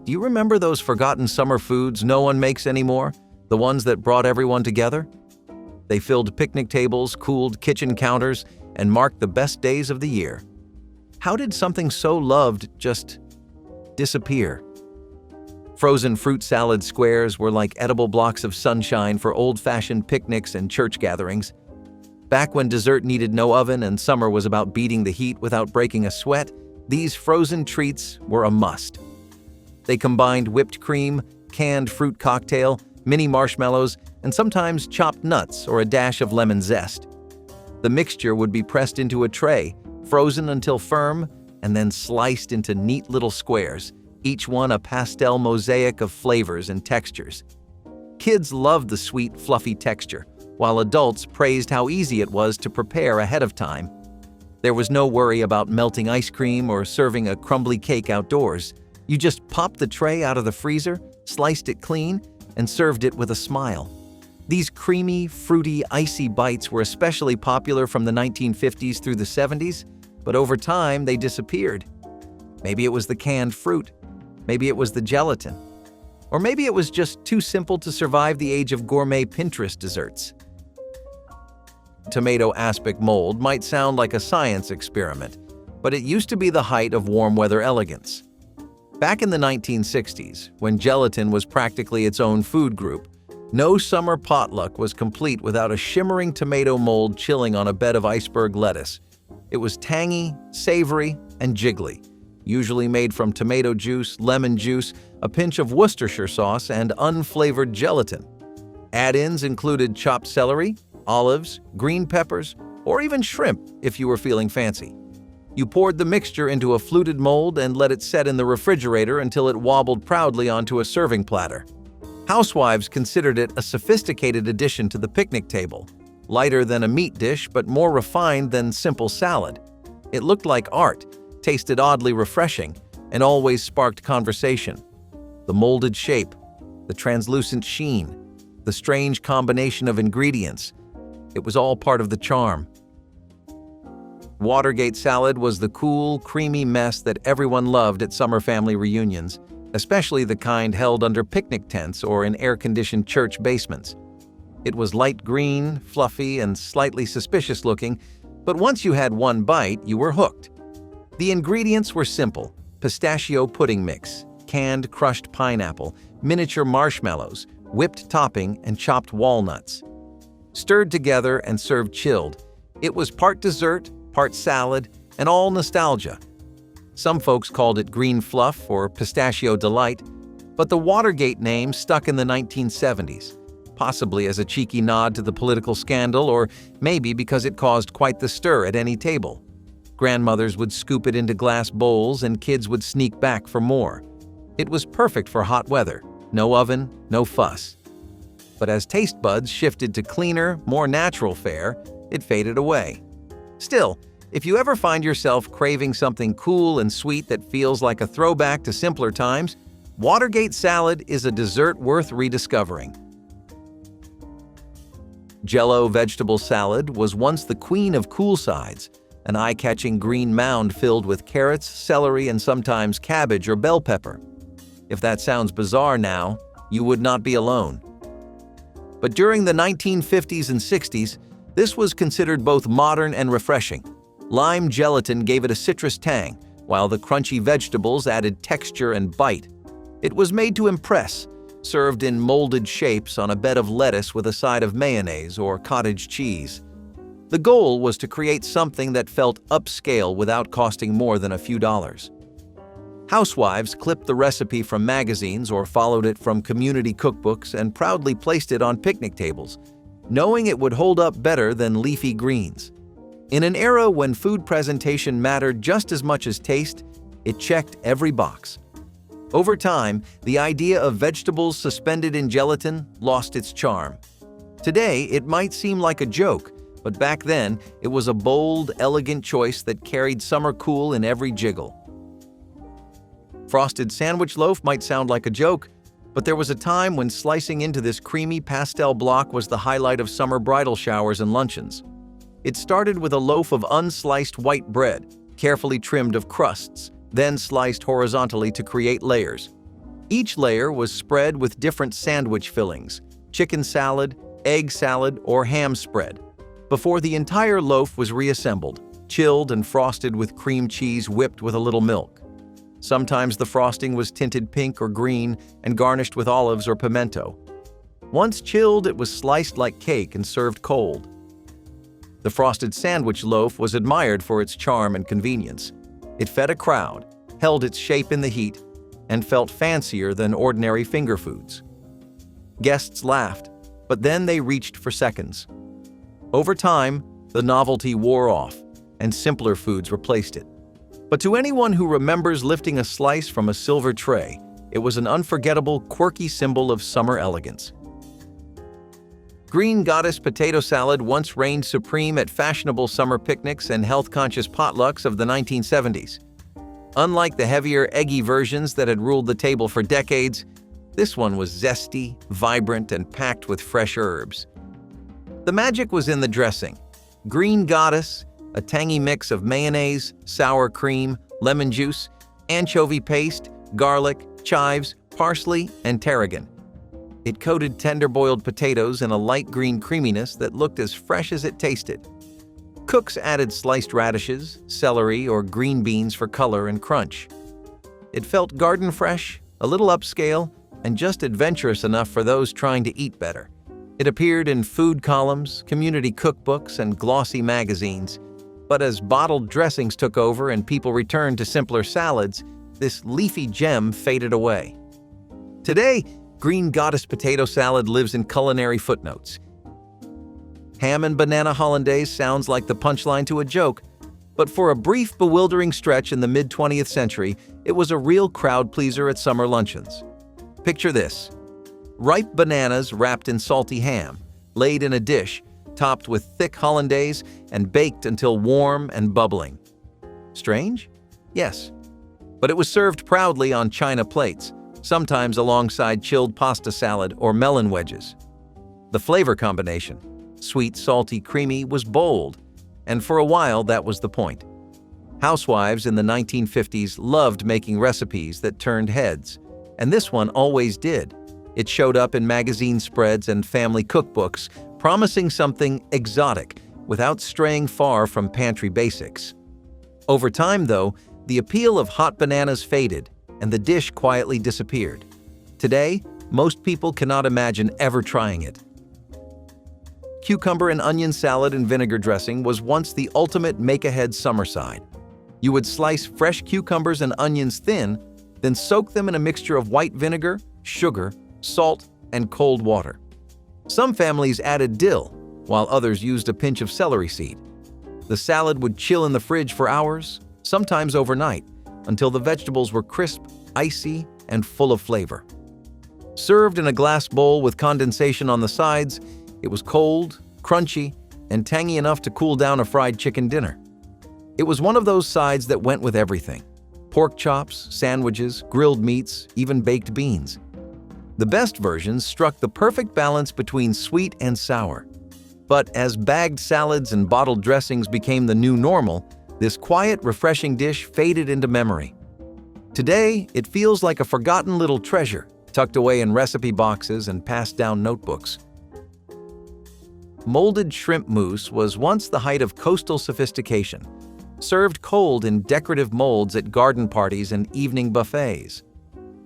Do you remember those forgotten summer foods no one makes anymore? The ones that brought everyone together? They filled picnic tables, cooled kitchen counters, and marked the best days of the year. How did something so loved just disappear? Frozen fruit salad squares were like edible blocks of sunshine for old-fashioned picnics and church gatherings. Back when dessert needed no oven and summer was about beating the heat without breaking a sweat, these frozen treats were a must. They combined whipped cream, canned fruit cocktail, mini marshmallows, and sometimes chopped nuts or a dash of lemon zest. The mixture would be pressed into a tray, frozen until firm, and then sliced into neat little squares, each one a pastel mosaic of flavors and textures. Kids loved the sweet, fluffy texture, while adults praised how easy it was to prepare ahead of time. There was no worry about melting ice cream or serving a crumbly cake outdoors. You just popped the tray out of the freezer, sliced it clean, and served it with a smile. These creamy, fruity, icy bites were especially popular from the 1950s through the 70s, but over time they disappeared. Maybe it was the canned fruit, maybe it was the gelatin, or maybe it was just too simple to survive the age of gourmet Pinterest desserts. Tomato aspic mold might sound like a science experiment, but it used to be the height of warm weather elegance. Back in the 1960s, when gelatin was practically its own food group, no summer potluck was complete without a shimmering tomato mold chilling on a bed of iceberg lettuce. It was tangy, savory, and jiggly, usually made from tomato juice, lemon juice, a pinch of Worcestershire sauce, and unflavored gelatin. Add-ins included chopped celery, olives, green peppers, or even shrimp if you were feeling fancy. You poured the mixture into a fluted mold and let it set in the refrigerator until it wobbled proudly onto a serving platter. Housewives considered it a sophisticated addition to the picnic table, lighter than a meat dish but more refined than simple salad. It looked like art, tasted oddly refreshing, and always sparked conversation. The molded shape, the translucent sheen, the strange combination of ingredients, it was all part of the charm. Watergate salad was the cool, creamy mess that everyone loved at summer family reunions, especially the kind held under picnic tents or in air-conditioned church basements. It was light green, fluffy, and slightly suspicious looking, but once you had one bite, you were hooked. The ingredients were simple: pistachio pudding mix, canned crushed pineapple, miniature marshmallows, whipped topping, and chopped walnuts. Stirred together and served chilled, it was part dessert, part salad, and all nostalgia. Some folks called it green fluff or pistachio delight, but the Watergate name stuck in the 1970s, possibly as a cheeky nod to the political scandal or maybe because it caused quite the stir at any table. Grandmothers would scoop it into glass bowls and kids would sneak back for more. It was perfect for hot weather, no oven, no fuss. But as taste buds shifted to cleaner, more natural fare, it faded away. Still, if you ever find yourself craving something cool and sweet that feels like a throwback to simpler times, Watergate salad is a dessert worth rediscovering. JellO vegetable salad was once the queen of cool sides, an eye-catching green mound filled with carrots, celery, and sometimes cabbage or bell pepper. If that sounds bizarre now, you would not be alone. But during the 1950s and 60s, this was considered both modern and refreshing. Lime gelatin gave it a citrus tang, while the crunchy vegetables added texture and bite. It was made to impress, served in molded shapes on a bed of lettuce with a side of mayonnaise or cottage cheese. The goal was to create something that felt upscale without costing more than a few dollars. Housewives clipped the recipe from magazines or followed it from community cookbooks and proudly placed it on picnic tables, knowing it would hold up better than leafy greens. In an era when food presentation mattered just as much as taste, it checked every box. Over time, the idea of vegetables suspended in gelatin lost its charm. Today, it might seem like a joke, but back then, it was a bold, elegant choice that carried summer cool in every jiggle. Frosted sandwich loaf might sound like a joke, but there was a time when slicing into this creamy pastel block was the highlight of summer bridal showers and luncheons. It started with a loaf of unsliced white bread, carefully trimmed of crusts, then sliced horizontally to create layers. Each layer was spread with different sandwich fillings, chicken salad, egg salad, or ham spread, before the entire loaf was reassembled, chilled and frosted with cream cheese whipped with a little milk. Sometimes the frosting was tinted pink or green and garnished with olives or pimento. Once chilled, it was sliced like cake and served cold. The frosted sandwich loaf was admired for its charm and convenience. It fed a crowd, held its shape in the heat, and felt fancier than ordinary finger foods. Guests laughed, but then they reached for seconds. Over time, the novelty wore off, and simpler foods replaced it. But to anyone who remembers lifting a slice from a silver tray, it was an unforgettable, quirky symbol of summer elegance. Green Goddess potato salad once reigned supreme at fashionable summer picnics and health-conscious potlucks of the 1970s. Unlike the heavier, eggy versions that had ruled the table for decades, this one was zesty, vibrant, and packed with fresh herbs. The magic was in the dressing. Green Goddess, a tangy mix of mayonnaise, sour cream, lemon juice, anchovy paste, garlic, chives, parsley, and tarragon. It coated tender-boiled potatoes in a light green creaminess that looked as fresh as it tasted. Cooks added sliced radishes, celery, or green beans for color and crunch. It felt garden fresh, a little upscale, and just adventurous enough for those trying to eat better. It appeared in food columns, community cookbooks, and glossy magazines. But as bottled dressings took over and people returned to simpler salads, this leafy gem faded away. Today, Green Goddess potato salad lives in culinary footnotes. Ham and banana hollandaise sounds like the punchline to a joke, but for a brief, bewildering stretch in the mid-20th century, it was a real crowd pleaser at summer luncheons. Picture this: ripe bananas wrapped in salty ham, laid in a dish, topped with thick hollandaise and baked until warm and bubbling. Strange? Yes. But it was served proudly on china plates, sometimes alongside chilled pasta salad or melon wedges. The flavor combination, sweet, salty, creamy, was bold, and for a while that was the point. Housewives in the 1950s loved making recipes that turned heads, and this one always did. It showed up in magazine spreads and family cookbooks, promising something exotic without straying far from pantry basics. Over time, though, the appeal of hot bananas faded, and the dish quietly disappeared. Today, most people cannot imagine ever trying it. Cucumber and onion salad and vinegar dressing was once the ultimate make-ahead summer side. You would slice fresh cucumbers and onions thin, then soak them in a mixture of white vinegar, sugar, salt, and cold water. Some families added dill, while others used a pinch of celery seed. The salad would chill in the fridge for hours, sometimes overnight, until the vegetables were crisp, icy, and full of flavor. Served in a glass bowl with condensation on the sides, it was cold, crunchy, and tangy enough to cool down a fried chicken dinner. It was one of those sides that went with everything: pork chops, sandwiches, grilled meats, even baked beans. The best versions struck the perfect balance between sweet and sour. But as bagged salads and bottled dressings became the new normal, this quiet, refreshing dish faded into memory. Today, it feels like a forgotten little treasure, tucked away in recipe boxes and passed down notebooks. Molded shrimp mousse was once the height of coastal sophistication, served cold in decorative molds at garden parties and evening buffets.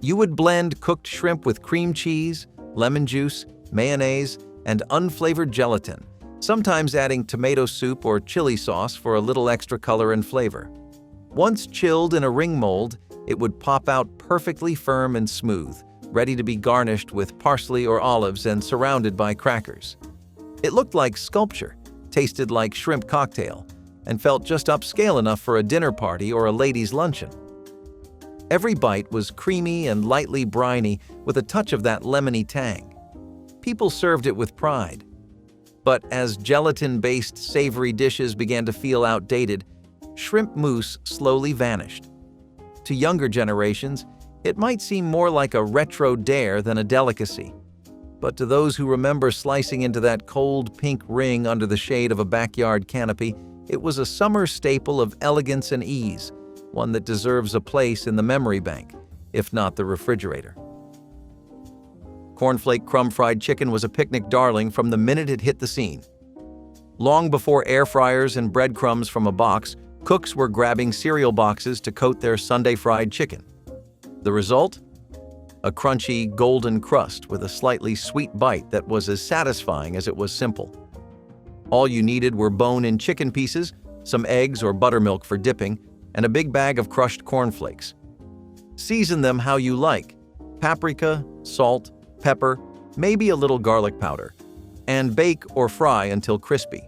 You would blend cooked shrimp with cream cheese, lemon juice, mayonnaise, and unflavored gelatin, sometimes adding tomato soup or chili sauce for a little extra color and flavor. Once chilled in a ring mold, it would pop out perfectly firm and smooth, ready to be garnished with parsley or olives and surrounded by crackers. It looked like sculpture, tasted like shrimp cocktail, and felt just upscale enough for a dinner party or a ladies' luncheon. Every bite was creamy and lightly briny with a touch of that lemony tang. People served it with pride. But as gelatin-based savory dishes began to feel outdated, shrimp mousse slowly vanished. To younger generations, it might seem more like a retro dare than a delicacy. But to those who remember slicing into that cold pink ring under the shade of a backyard canopy, it was a summer staple of elegance and ease, one that deserves a place in the memory bank, if not the refrigerator. Cornflake crumb fried chicken was a picnic darling from the minute it hit the scene. Long before air fryers and breadcrumbs from a box, cooks were grabbing cereal boxes to coat their Sunday fried chicken. The result? A crunchy, golden crust with a slightly sweet bite that was as satisfying as it was simple. All you needed were bone-in chicken pieces, some eggs or buttermilk for dipping, and a big bag of crushed cornflakes. Season them how you like: paprika, salt, pepper, maybe a little garlic powder, and bake or fry until crispy.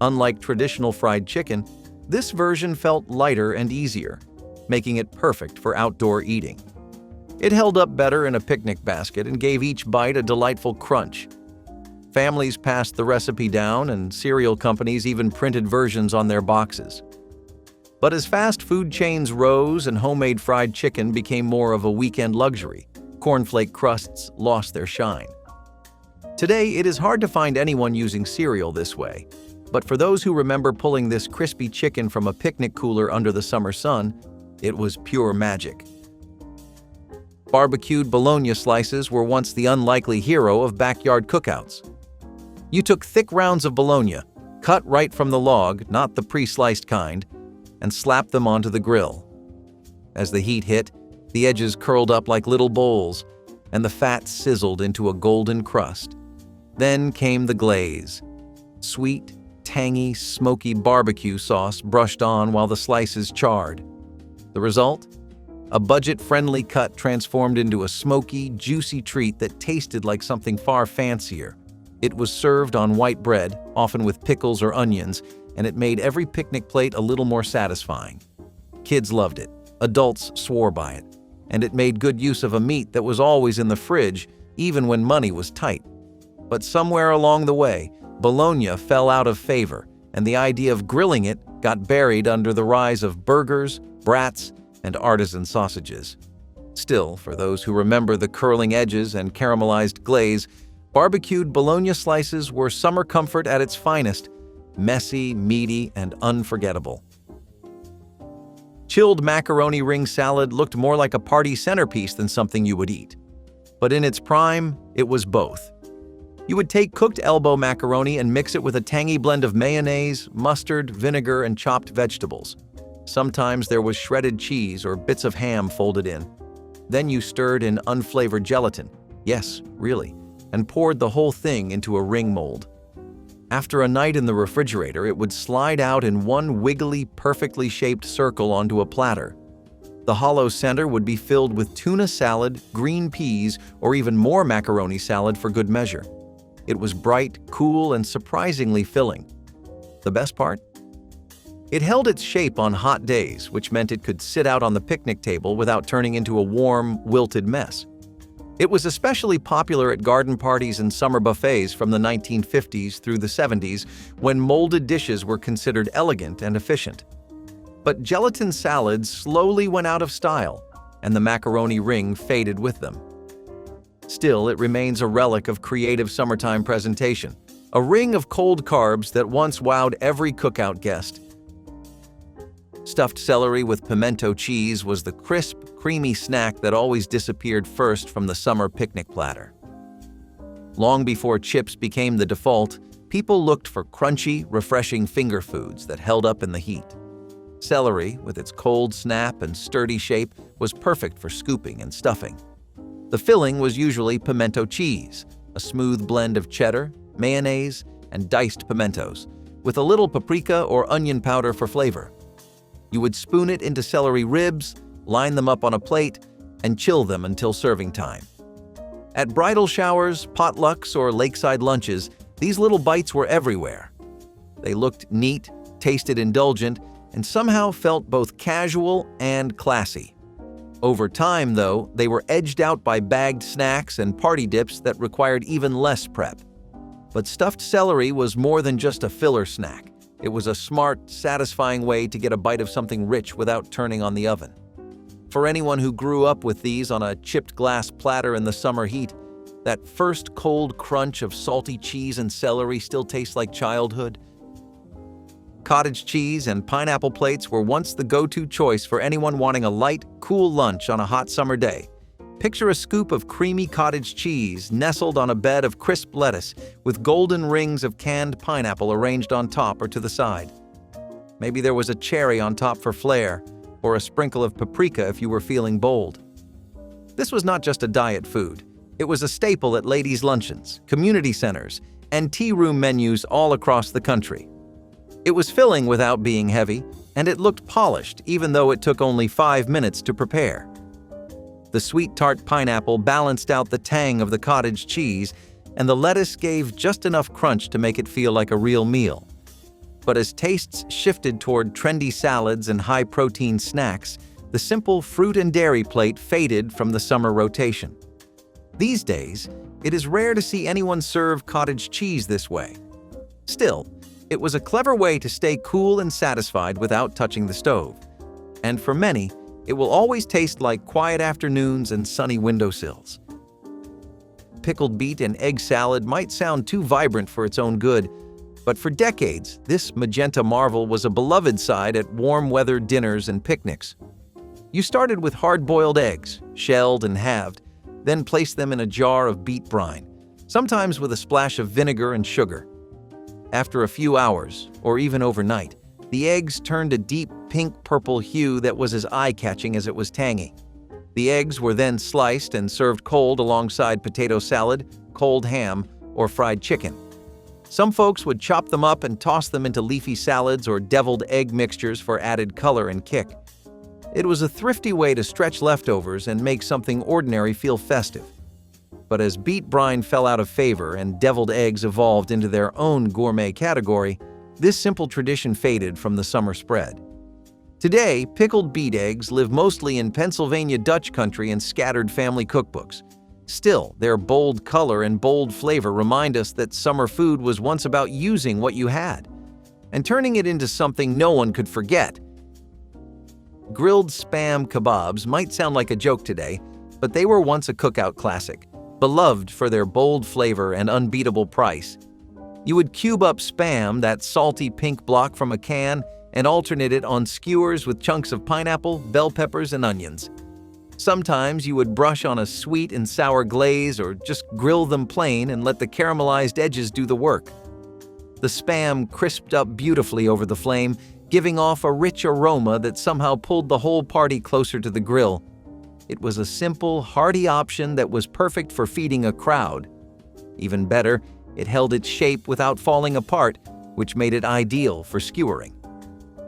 Unlike traditional fried chicken, this version felt lighter and easier, making it perfect for outdoor eating. It held up better in a picnic basket and gave each bite a delightful crunch. Families passed the recipe down, and cereal companies even printed versions on their boxes. But as fast food chains rose and homemade fried chicken became more of a weekend luxury, cornflake crusts lost their shine. Today, it is hard to find anyone using cereal this way, but for those who remember pulling this crispy chicken from a picnic cooler under the summer sun, it was pure magic. Barbecued Bologna slices were once the unlikely hero of backyard cookouts. You took thick rounds of Bologna, cut right from the log, not the pre-sliced kind, and slapped them onto the grill. As the heat hit, the edges curled up like little bowls, and the fat sizzled into a golden crust. Then came the glaze. Sweet, tangy, smoky barbecue sauce brushed on while the slices charred. The result? A budget-friendly cut transformed into a smoky, juicy treat that tasted like something far fancier. It was served on white bread, often with pickles or onions, and it made every picnic plate a little more satisfying. Kids loved it, adults swore by it, and it made good use of a meat that was always in the fridge, even when money was tight. But somewhere along the way, Bologna fell out of favor, and the idea of grilling it got buried under the rise of burgers, brats, and artisan sausages. Still, for those who remember the curling edges and caramelized glaze, barbecued Bologna slices were summer comfort at its finest, messy, meaty, and unforgettable. Chilled macaroni ring salad looked more like a party centerpiece than something you would eat. But in its prime, it was both. You would take cooked elbow macaroni and mix it with a tangy blend of mayonnaise, mustard, vinegar, and chopped vegetables. Sometimes there was shredded cheese or bits of ham folded in. Then you stirred in unflavored gelatin, yes, really, and poured the whole thing into a ring mold. After a night in the refrigerator, it would slide out in one wiggly, perfectly shaped circle onto a platter. The hollow center would be filled with tuna salad, green peas, or even more macaroni salad for good measure. It was bright, cool, and surprisingly filling. The best part? It held its shape on hot days, which meant it could sit out on the picnic table without turning into a warm, wilted mess. It was especially popular at garden parties and summer buffets from the 1950s through the 70s, when molded dishes were considered elegant and efficient. But gelatin salads slowly went out of style, and the macaroni ring faded with them. Still, it remains a relic of creative summertime presentation, a ring of cold carbs that once wowed every cookout guest. Stuffed celery with pimento cheese was the crisp, creamy snack that always disappeared first from the summer picnic platter. Long before chips became the default, people looked for crunchy, refreshing finger foods that held up in the heat. Celery, with its cold snap and sturdy shape, was perfect for scooping and stuffing. The filling was usually pimento cheese, a smooth blend of cheddar, mayonnaise, and diced pimentos, with a little paprika or onion powder for flavor. You would spoon it into celery ribs, line them up on a plate, and chill them until serving time. At bridal showers, potlucks, or lakeside lunches, these little bites were everywhere. They looked neat, tasted indulgent, and somehow felt both casual and classy. Over time, though, they were edged out by bagged snacks and party dips that required even less prep. But stuffed celery was more than just a filler snack. It was a smart, satisfying way to get a bite of something rich without turning on the oven. For anyone who grew up with these on a chipped glass platter in the summer heat, that first cold crunch of salty cheese and celery still tastes like childhood. Cottage cheese and pineapple plates were once the go-to choice for anyone wanting a light, cool lunch on a hot summer day, Picture a scoop of creamy cottage cheese nestled on a bed of crisp lettuce with golden rings of canned pineapple arranged on top or to the side. Maybe there was a cherry on top for flair, or a sprinkle of paprika if you were feeling bold. This was not just a diet food. It was a staple at ladies' luncheons, community centers, and tea room menus all across the country. It was filling without being heavy, and it looked polished even though it took only 5 minutes to prepare. The sweet tart pineapple balanced out the tang of the cottage cheese, and the lettuce gave just enough crunch to make it feel like a real meal. But as tastes shifted toward trendy salads and high-protein snacks, the simple fruit and dairy plate faded from the summer rotation. These days, it is rare to see anyone serve cottage cheese this way. Still, it was a clever way to stay cool and satisfied without touching the stove. And for many, it will always taste like quiet afternoons and sunny windowsills. Pickled beet and egg salad might sound too vibrant for its own good, but for decades, this magenta marvel was a beloved side at warm-weather dinners and picnics. You started with hard-boiled eggs, shelled and halved, then placed them in a jar of beet brine, sometimes with a splash of vinegar and sugar. After a few hours, or even overnight, the eggs turned a deep pink-purple hue that was as eye-catching as it was tangy. The eggs were then sliced and served cold alongside potato salad, cold ham, or fried chicken. Some folks would chop them up and toss them into leafy salads or deviled egg mixtures for added color and kick. It was a thrifty way to stretch leftovers and make something ordinary feel festive. But as beet brine fell out of favor and deviled eggs evolved into their own gourmet category, this simple tradition faded from the summer spread. Today, pickled beet eggs live mostly in Pennsylvania Dutch country and scattered family cookbooks. Still, their bold color and bold flavor remind us that summer food was once about using what you had and turning it into something no one could forget. Grilled Spam kebabs might sound like a joke today, but they were once a cookout classic, beloved for their bold flavor and unbeatable price. You would cube up Spam, that salty pink block from a can, and alternate it on skewers with chunks of pineapple, bell peppers, and onions. Sometimes you would brush on a sweet and sour glaze or just grill them plain and let the caramelized edges do the work. The Spam crisped up beautifully over the flame, giving off a rich aroma that somehow pulled the whole party closer to the grill. It was a simple, hearty option that was perfect for feeding a crowd. Even better, it held its shape without falling apart, which made it ideal for skewering.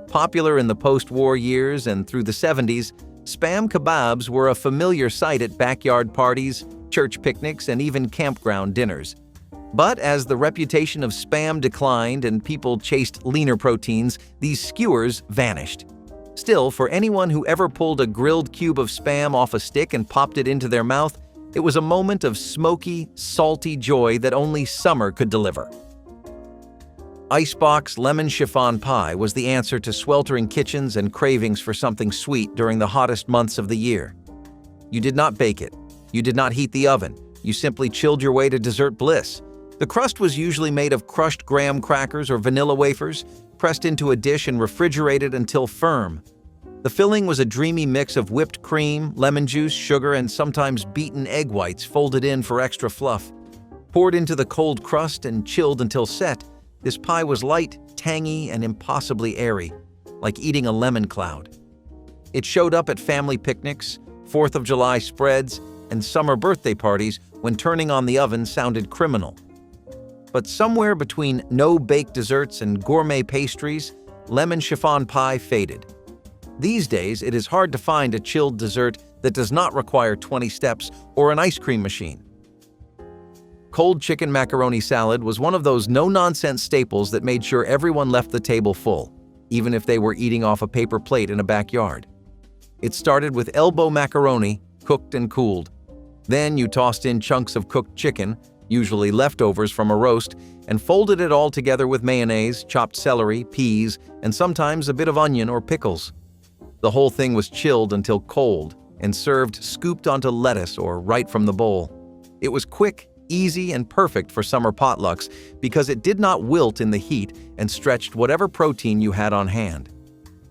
Popular in the post-war years and through the 70s, Spam kebabs were a familiar sight at backyard parties, church picnics, and even campground dinners. But as the reputation of Spam declined and people chased leaner proteins, these skewers vanished. Still, for anyone who ever pulled a grilled cube of Spam off a stick and popped it into their mouth, it was a moment of smoky, salty joy that only summer could deliver. Icebox lemon chiffon pie was the answer to sweltering kitchens and cravings for something sweet during the hottest months of the year. You did not bake it. You did not heat the oven. You simply chilled your way to dessert bliss. The crust was usually made of crushed graham crackers or vanilla wafers, pressed into a dish and refrigerated until firm. The filling was a dreamy mix of whipped cream, lemon juice, sugar, and sometimes beaten egg whites folded in for extra fluff. Poured into the cold crust and chilled until set, this pie was light, tangy, and impossibly airy, like eating a lemon cloud. It showed up at family picnics, 4th of July spreads, and summer birthday parties when turning on the oven sounded criminal. But somewhere between no-bake desserts and gourmet pastries, lemon chiffon pie faded. These days, it is hard to find a chilled dessert that does not require 20 steps or an ice cream machine. Cold chicken macaroni salad was one of those no-nonsense staples that made sure everyone left the table full, even if they were eating off a paper plate in a backyard. It started with elbow macaroni, cooked and cooled. Then you tossed in chunks of cooked chicken, usually leftovers from a roast, and folded it all together with mayonnaise, chopped celery, peas, and sometimes a bit of onion or pickles. The whole thing was chilled until cold and served scooped onto lettuce or right from the bowl. It was quick, easy, and perfect for summer potlucks because it did not wilt in the heat and stretched whatever protein you had on hand.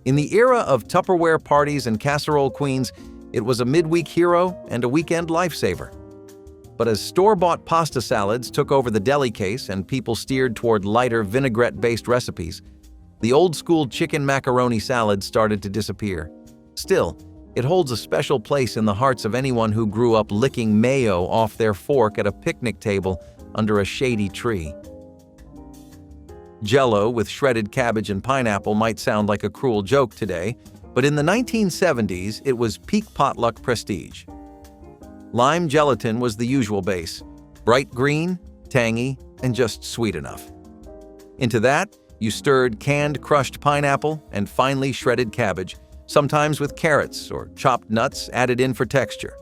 In the era of Tupperware parties and casserole queens, It was a midweek hero and a weekend lifesaver. But as store-bought pasta salads took over the deli case and people steered toward lighter vinaigrette-based recipes, the old-school chicken macaroni salad started to disappear. Still, it holds a special place in the hearts of anyone who grew up licking mayo off their fork at a picnic table under a shady tree. JellO with shredded cabbage and pineapple might sound like a cruel joke today, but in the 1970s, it was peak potluck prestige. Lime gelatin was the usual base, bright green, tangy, and just sweet enough. Into that, you stirred canned crushed pineapple and finely shredded cabbage, sometimes with carrots or chopped nuts added in for texture.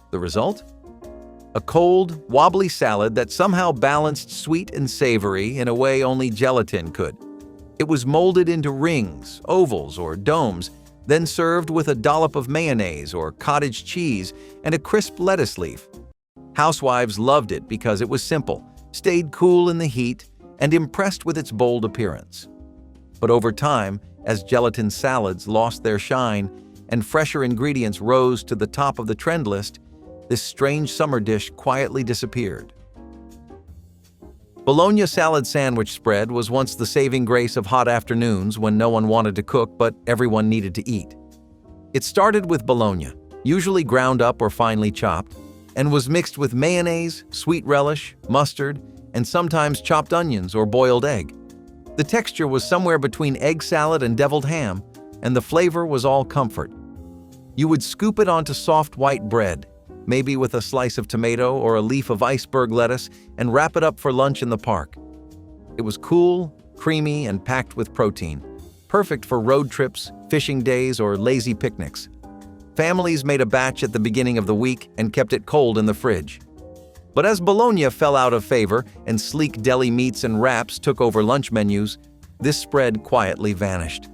The result? A cold, wobbly salad that somehow balanced sweet and savory in a way only gelatin could. It was molded into rings, ovals, or domes, then served with a dollop of mayonnaise or cottage cheese and a crisp lettuce leaf. Housewives loved it because it was simple, stayed cool in the heat, and impressed with its bold appearance. But over time, as gelatin salads lost their shine and fresher ingredients rose to the top of the trend list, this strange summer dish quietly disappeared. Bologna salad sandwich spread was once the saving grace of hot afternoons when no one wanted to cook but everyone needed to eat. It started with bologna, usually ground up or finely chopped, and was mixed with mayonnaise, sweet relish, mustard, and sometimes chopped onions or boiled egg. The texture was somewhere between egg salad and deviled ham, and the flavor was all comfort. You would scoop it onto soft white bread, maybe with a slice of tomato or a leaf of iceberg lettuce, and wrap it up for lunch in the park. It was cool, creamy, and packed with protein, perfect for road trips, fishing days, or lazy picnics. Families made a batch at the beginning of the week and kept it cold in the fridge. But as bologna fell out of favor and sleek deli meats and wraps took over lunch menus, this spread quietly vanished.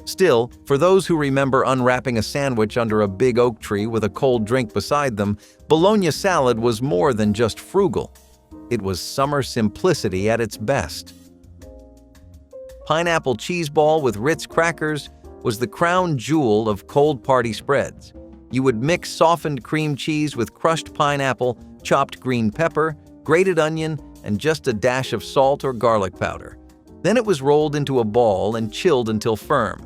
Still, for those who remember unwrapping a sandwich under a big oak tree with a cold drink beside them, Bologna salad was more than just frugal. It was summer simplicity at its best. Pineapple cheese ball with Ritz crackers was the crown jewel of cold party spreads. You would mix softened cream cheese with crushed pineapple, chopped green pepper, grated onion, and just a dash of salt or garlic powder. Then it was rolled into a ball and chilled until firm.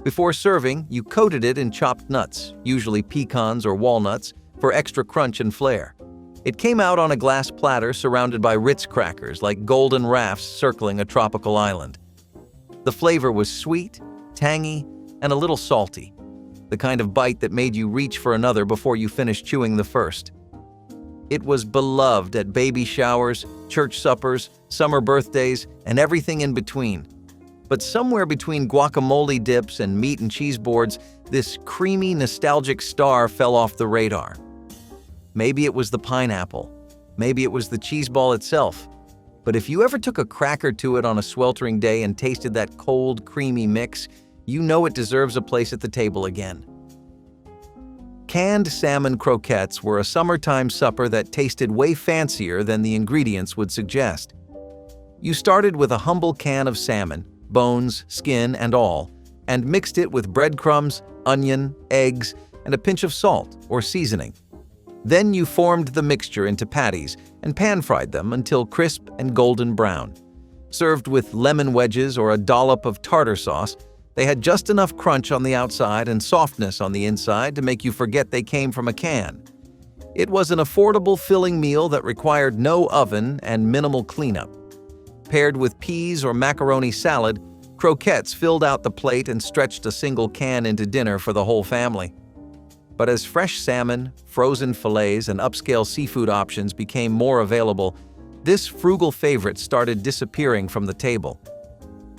Before serving, you coated it in chopped nuts, usually pecans or walnuts, for extra crunch and flair. It came out on a glass platter surrounded by Ritz crackers like golden rafts circling a tropical island. The flavor was sweet, tangy, and a little salty, the kind of bite that made you reach for another before you finished chewing the first. It was beloved at baby showers, church suppers, summer birthdays, and everything in between. But somewhere between guacamole dips and meat and cheese boards, this creamy, nostalgic star fell off the radar. Maybe it was the pineapple. Maybe it was the cheese ball itself. But if you ever took a cracker to it on a sweltering day and tasted that cold, creamy mix, you know it deserves a place at the table again. Canned salmon croquettes were a summertime supper that tasted way fancier than the ingredients would suggest. You started with a humble can of salmon, bones, skin, and all, and mixed it with breadcrumbs, onion, eggs, and a pinch of salt or seasoning. Then you formed the mixture into patties and pan-fried them until crisp and golden brown. Served with lemon wedges or a dollop of tartar sauce, they had just enough crunch on the outside and softness on the inside to make you forget they came from a can. It was an affordable, filling meal that required no oven and minimal cleanup. Paired with peas or macaroni salad, croquettes filled out the plate and stretched a single can into dinner for the whole family. But as fresh salmon, frozen fillets, and upscale seafood options became more available, this frugal favorite started disappearing from the table.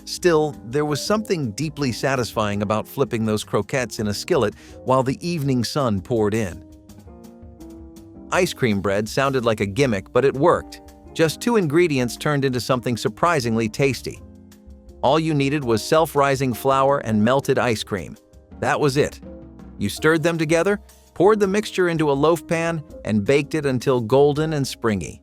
Still, there was something deeply satisfying about flipping those croquettes in a skillet while the evening sun poured in. Ice cream bread sounded like a gimmick, but it worked. Just 2 ingredients turned into something surprisingly tasty. All you needed was self-rising flour and melted ice cream. That was it. You stirred them together, poured the mixture into a loaf pan, and baked it until golden and springy.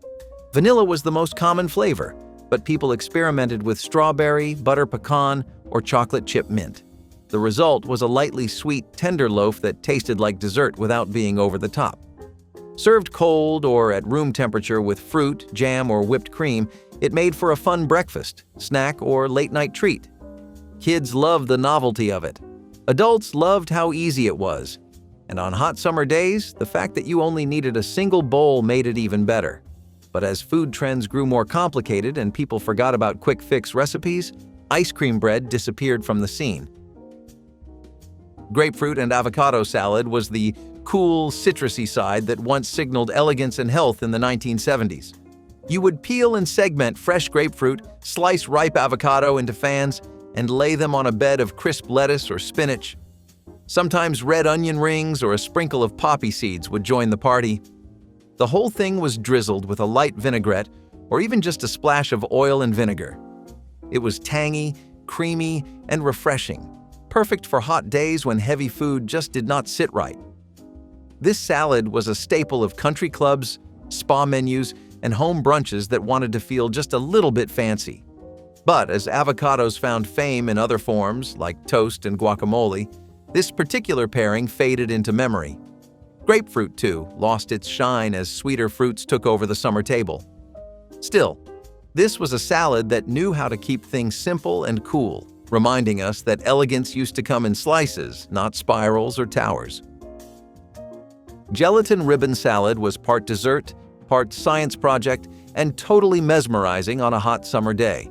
Vanilla was the most common flavor, but people experimented with strawberry, butter pecan, or chocolate chip mint. The result was a lightly sweet, tender loaf that tasted like dessert without being over the top. Served cold or at room temperature with fruit, jam, or whipped cream, it made for a fun breakfast, snack, or late-night treat. Kids loved the novelty of it. Adults loved how easy it was. And on hot summer days, the fact that you only needed a single bowl made it even better. But as food trends grew more complicated and people forgot about quick-fix recipes, ice cream bread disappeared from the scene. Grapefruit and avocado salad was the cool, citrusy side that once signaled elegance and health in the 1970s. You would peel and segment fresh grapefruit, slice ripe avocado into fans, and lay them on a bed of crisp lettuce or spinach. Sometimes red onion rings or a sprinkle of poppy seeds would join the party. The whole thing was drizzled with a light vinaigrette or even just a splash of oil and vinegar. It was tangy, creamy, and refreshing, perfect for hot days when heavy food just did not sit right. This salad was a staple of country clubs, spa menus, and home brunches that wanted to feel just a little bit fancy. But as avocados found fame in other forms, like toast and guacamole, this particular pairing faded into memory. Grapefruit, too, lost its shine as sweeter fruits took over the summer table. Still, this was a salad that knew how to keep things simple and cool, reminding us that elegance used to come in slices, not spirals or towers. Gelatin ribbon salad was part dessert, part science project, and totally mesmerizing on a hot summer day.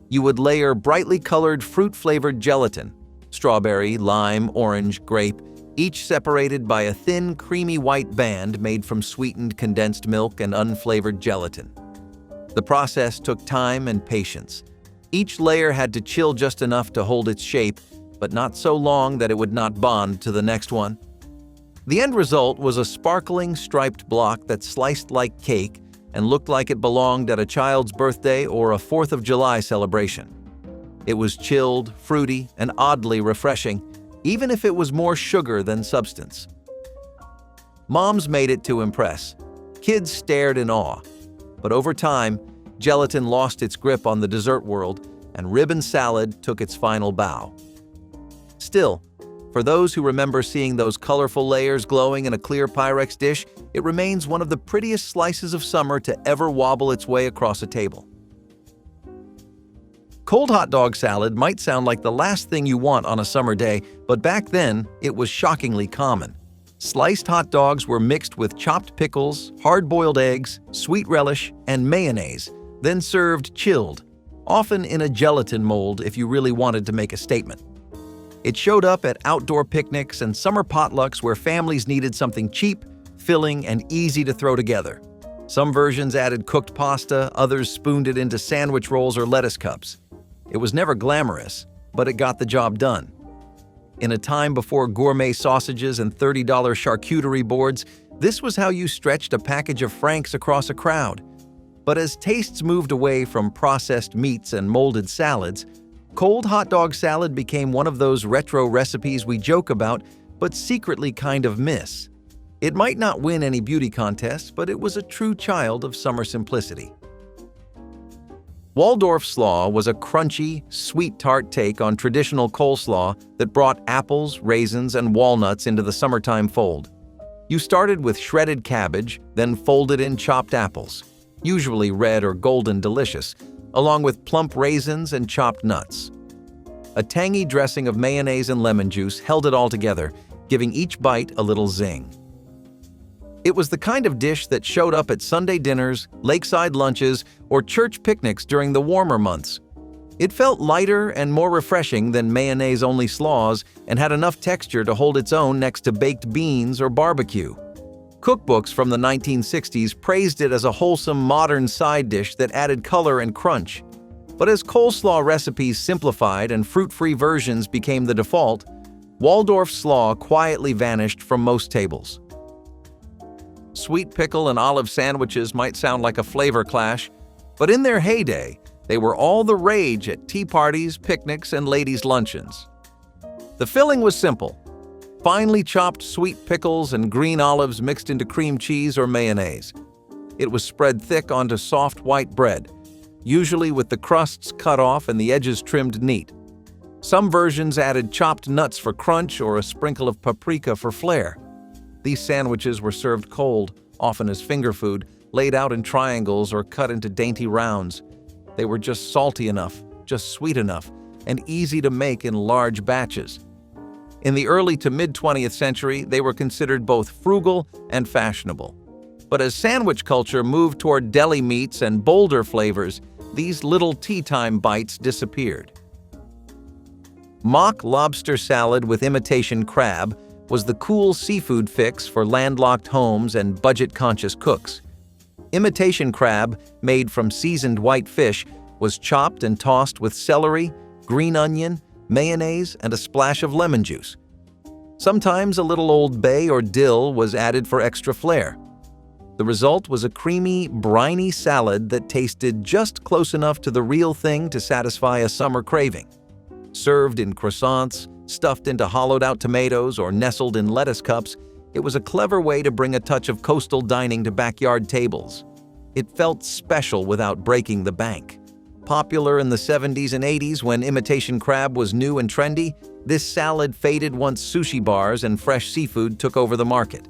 You would layer brightly colored fruit-flavored gelatin, strawberry, lime, orange, grape, each separated by a thin, creamy white band made from sweetened condensed milk and unflavored gelatin. The process took time and patience. Each layer had to chill just enough to hold its shape, but not so long that it would not bond to the next one. The end result was a sparkling, striped block that sliced like cake and looked like it belonged at a child's birthday or a 4th of July celebration. It was chilled, fruity, and oddly refreshing, even if it was more sugar than substance. Moms made it to impress. Kids stared in awe. But over time, gelatin lost its grip on the dessert world, and ribbon salad took its final bow. Still, for those who remember seeing those colorful layers glowing in a clear Pyrex dish, it remains one of the prettiest slices of summer to ever wobble its way across a table. Cold hot dog salad might sound like the last thing you want on a summer day, but back then, it was shockingly common. Sliced hot dogs were mixed with chopped pickles, hard-boiled eggs, sweet relish, and mayonnaise, then served chilled, often in a gelatin mold if you really wanted to make a statement. It showed up at outdoor picnics and summer potlucks where families needed something cheap, filling, and easy to throw together. Some versions added cooked pasta, others spooned it into sandwich rolls or lettuce cups. It was never glamorous, but it got the job done. In a time before gourmet sausages and $30 charcuterie boards, this was how you stretched a package of Franks across a crowd. But as tastes moved away from processed meats and molded salads, cold hot dog salad became one of those retro recipes we joke about, but secretly kind of miss. It might not win any beauty contests, but it was a true child of summer simplicity. Waldorf Slaw was a crunchy, sweet tart take on traditional coleslaw that brought apples, raisins, and walnuts into the summertime fold. You started with shredded cabbage, then folded in chopped apples, usually red or golden delicious, along with plump raisins and chopped nuts. A tangy dressing of mayonnaise and lemon juice held it all together, giving each bite a little zing. It was the kind of dish that showed up at Sunday dinners, lakeside lunches, or church picnics during the warmer months. It felt lighter and more refreshing than mayonnaise-only slaws and had enough texture to hold its own next to baked beans or barbecue. Cookbooks from the 1960s praised it as a wholesome, modern side dish that added color and crunch. But as coleslaw recipes simplified and fruit-free versions became the default, Waldorf Slaw quietly vanished from most tables. Sweet pickle and olive sandwiches might sound like a flavor clash, but in their heyday, they were all the rage at tea parties, picnics, and ladies' luncheons. The filling was simple: finely chopped sweet pickles and green olives mixed into cream cheese or mayonnaise. It was spread thick onto soft white bread, usually with the crusts cut off and the edges trimmed neat. Some versions added chopped nuts for crunch or a sprinkle of paprika for flair. These sandwiches were served cold, often as finger food, laid out in triangles or cut into dainty rounds. They were just salty enough, just sweet enough, and easy to make in large batches. In the early to mid-20th century, they were considered both frugal and fashionable. But as sandwich culture moved toward deli meats and bolder flavors, these little tea-time bites disappeared. Mock lobster salad with imitation crab was the cool seafood fix for landlocked homes and budget-conscious cooks. Imitation crab, made from seasoned white fish, was chopped and tossed with celery, green onion, mayonnaise, and a splash of lemon juice. Sometimes a little Old Bay or dill was added for extra flair. The result was a creamy, briny salad that tasted just close enough to the real thing to satisfy a summer craving. Served in croissants, stuffed into hollowed-out tomatoes, or nestled in lettuce cups, it was a clever way to bring a touch of coastal dining to backyard tables. It felt special without breaking the bank. Popular in the 70s and 80s when imitation crab was new and trendy, this salad faded once sushi bars and fresh seafood took over the market.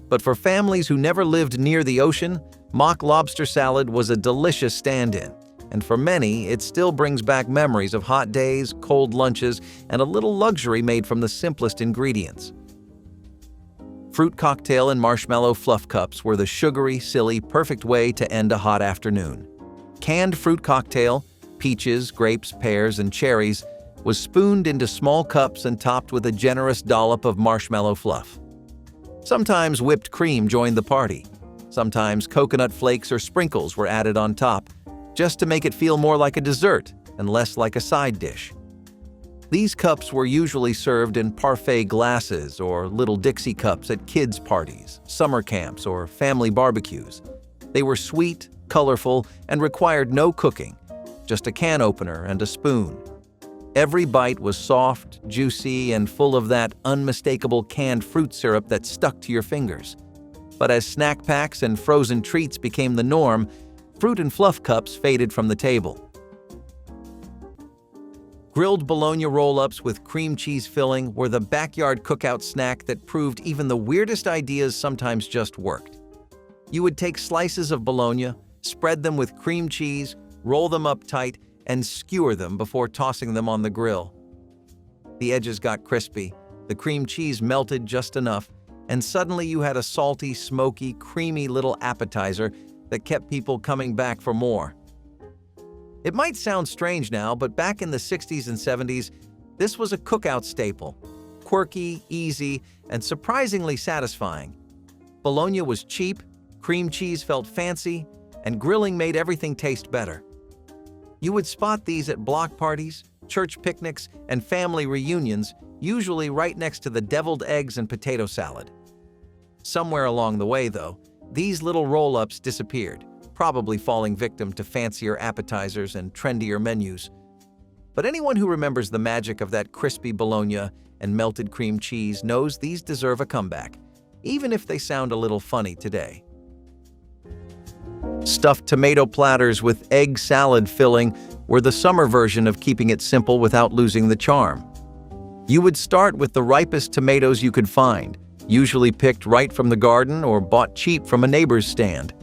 But for families who never lived near the ocean, mock lobster salad was a delicious stand-in. And for many, it still brings back memories of hot days, cold lunches, and a little luxury made from the simplest ingredients. Fruit cocktail and marshmallow fluff cups were the sugary, silly, perfect way to end a hot afternoon. Canned fruit cocktail, peaches, grapes, pears, and cherries, was spooned into small cups and topped with a generous dollop of marshmallow fluff. Sometimes whipped cream joined the party. Sometimes coconut flakes or sprinkles were added on top, just to make it feel more like a dessert and less like a side dish. These cups were usually served in parfait glasses or little Dixie cups at kids' parties, summer camps, or family barbecues. They were sweet, colorful, and required no cooking, just a can opener and a spoon. Every bite was soft, juicy, and full of that unmistakable canned fruit syrup that stuck to your fingers. But as snack packs and frozen treats became the norm, fruit and fluff cups faded from the table. Grilled Bologna roll-ups with cream cheese filling were the backyard cookout snack that proved even the weirdest ideas sometimes just worked. You would take slices of bologna, spread them with cream cheese, roll them up tight, and skewer them before tossing them on the grill. The edges got crispy, the cream cheese melted just enough, and suddenly you had a salty, smoky, creamy little appetizer that kept people coming back for more. It might sound strange now, but back in the 60s and 70s, this was a cookout staple. Quirky, easy, and surprisingly satisfying. Bologna was cheap, cream cheese felt fancy, and grilling made everything taste better. You would spot these at block parties, church picnics, and family reunions, usually right next to the deviled eggs and potato salad. Somewhere along the way, though, these little roll-ups disappeared, probably falling victim to fancier appetizers and trendier menus. But anyone who remembers the magic of that crispy bologna and melted cream cheese knows these deserve a comeback, even if they sound a little funny today. Stuffed tomato platters with egg salad filling were the summer version of keeping it simple without losing the charm. You would start with the ripest tomatoes you could find, usually picked right from the garden or bought cheap from a neighbor's stand.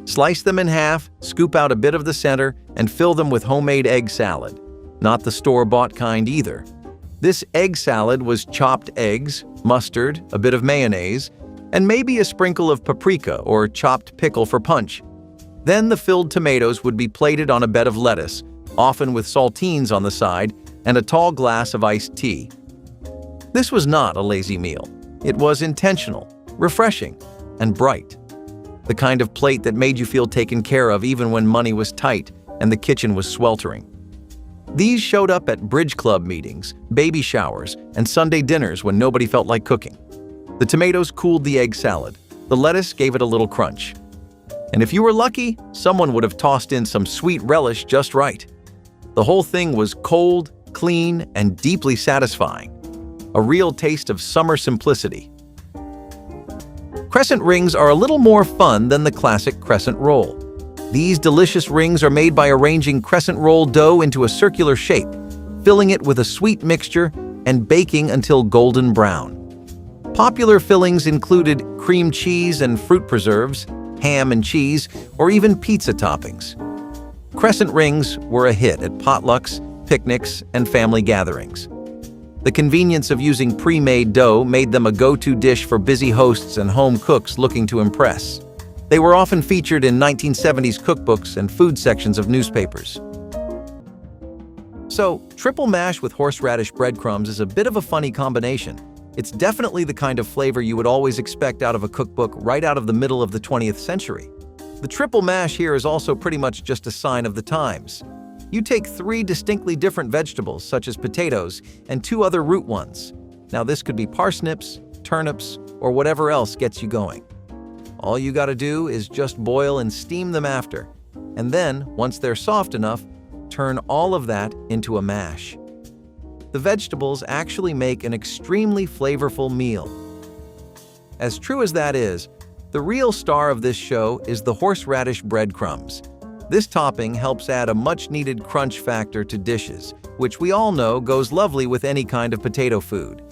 Slice them in half, scoop out a bit of the center, and fill them with homemade egg salad. Not the store-bought kind either. This egg salad was chopped eggs, mustard, a bit of mayonnaise, and maybe a sprinkle of paprika or chopped pickle for punch. Then the filled tomatoes would be plated on a bed of lettuce, often with saltines on the side, and a tall glass of iced tea. This was not a lazy meal. It was intentional, refreshing, and bright. The kind of plate that made you feel taken care of even when money was tight and the kitchen was sweltering. These showed up at bridge club meetings, baby showers, and Sunday dinners when nobody felt like cooking. The tomatoes cooled the egg salad. The lettuce gave it a little crunch. And if you were lucky, someone would have tossed in some sweet relish just right. The whole thing was cold, clean, and deeply satisfying. A real taste of summer simplicity. Crescent rings are a little more fun than the classic crescent roll. These delicious rings are made by arranging crescent roll dough into a circular shape, filling it with a sweet mixture and baking until golden brown. Popular fillings included cream cheese and fruit preserves, ham and cheese, or even pizza toppings. Crescent rings were a hit at potlucks, picnics, and family gatherings. The convenience of using pre-made dough made them a go-to dish for busy hosts and home cooks looking to impress. They were often featured in 1970s cookbooks and food sections of newspapers. So, triple mash with horseradish breadcrumbs is a bit of a funny combination. It's definitely the kind of flavor you would always expect out of a cookbook right out of the middle of the 20th century. The triple mash here is also pretty much just a sign of the times. You take 3 distinctly different vegetables, such as potatoes, and 2 other root ones. Now this could be parsnips, turnips, or whatever else gets you going. All you gotta do is just boil and steam them after. And then, once they're soft enough, turn all of that into a mash. The vegetables actually make an extremely flavorful meal. As true as that is, the real star of this show is the horseradish breadcrumbs. This topping helps add a much-needed crunch factor to dishes, which we all know goes lovely with any kind of potato food.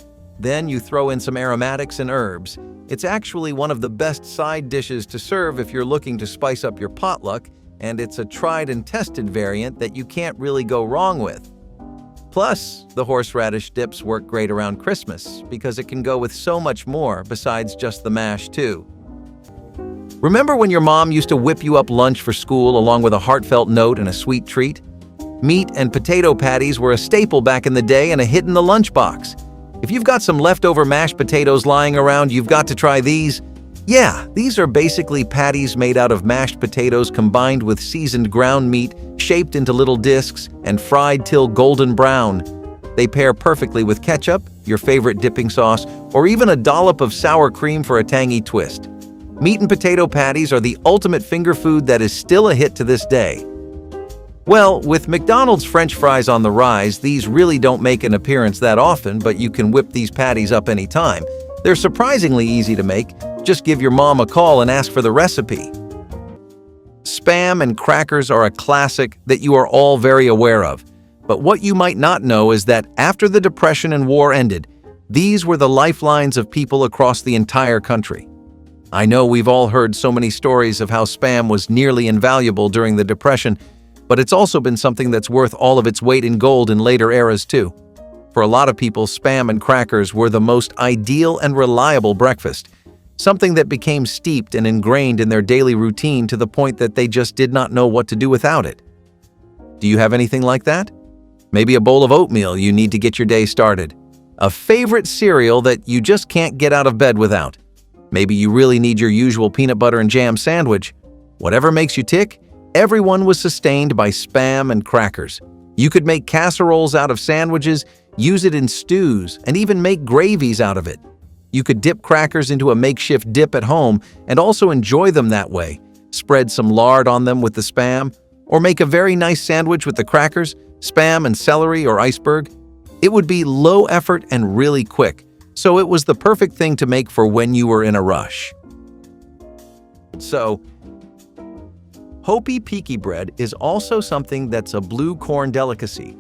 Then you throw in some aromatics and herbs. It's actually one of the best side dishes to serve if you're looking to spice up your potluck, and it's a tried and tested variant that you can't really go wrong with. Plus, the horseradish dips work great around Christmas because it can go with so much more besides just the mash too. Remember when your mom used to whip you up lunch for school along with a heartfelt note and a sweet treat? Meat and potato patties were a staple back in the day and a hit in the lunchbox. If you've got some leftover mashed potatoes lying around, you've got to try these. Yeah, these are basically patties made out of mashed potatoes combined with seasoned ground meat, shaped into little discs, and fried till golden brown. They pair perfectly with ketchup, your favorite dipping sauce, or even a dollop of sour cream for a tangy twist. Meat and potato patties are the ultimate finger food that is still a hit to this day. Well, with McDonald's French fries on the rise, these really don't make an appearance that often, but you can whip these patties up anytime. They're surprisingly easy to make. Just give your mom a call and ask for the recipe. Spam and crackers are a classic that you are all very aware of. But what you might not know is that after the Depression and war ended, these were the lifelines of people across the entire country. I know we've all heard so many stories of how Spam was nearly invaluable during the Depression, but it's also been something that's worth all of its weight in gold in later eras too. For a lot of people, Spam and crackers were the most ideal and reliable breakfast, something that became steeped and ingrained in their daily routine to the point that they just did not know what to do without it. Do you have anything like that? Maybe a bowl of oatmeal you need to get your day started. A favorite cereal that you just can't get out of bed without. Maybe you really need your usual peanut butter and jam sandwich. Whatever makes you tick, everyone was sustained by Spam and crackers. You could make casseroles out of sandwiches, use it in stews, and even make gravies out of it. You could dip crackers into a makeshift dip at home and also enjoy them that way. Spread some lard on them with the Spam, or make a very nice sandwich with the crackers, Spam and celery or iceberg. It would be low effort and really quick, so it was the perfect thing to make for when you were in a rush. So, Hopi Piki bread is also something that's a blue corn delicacy,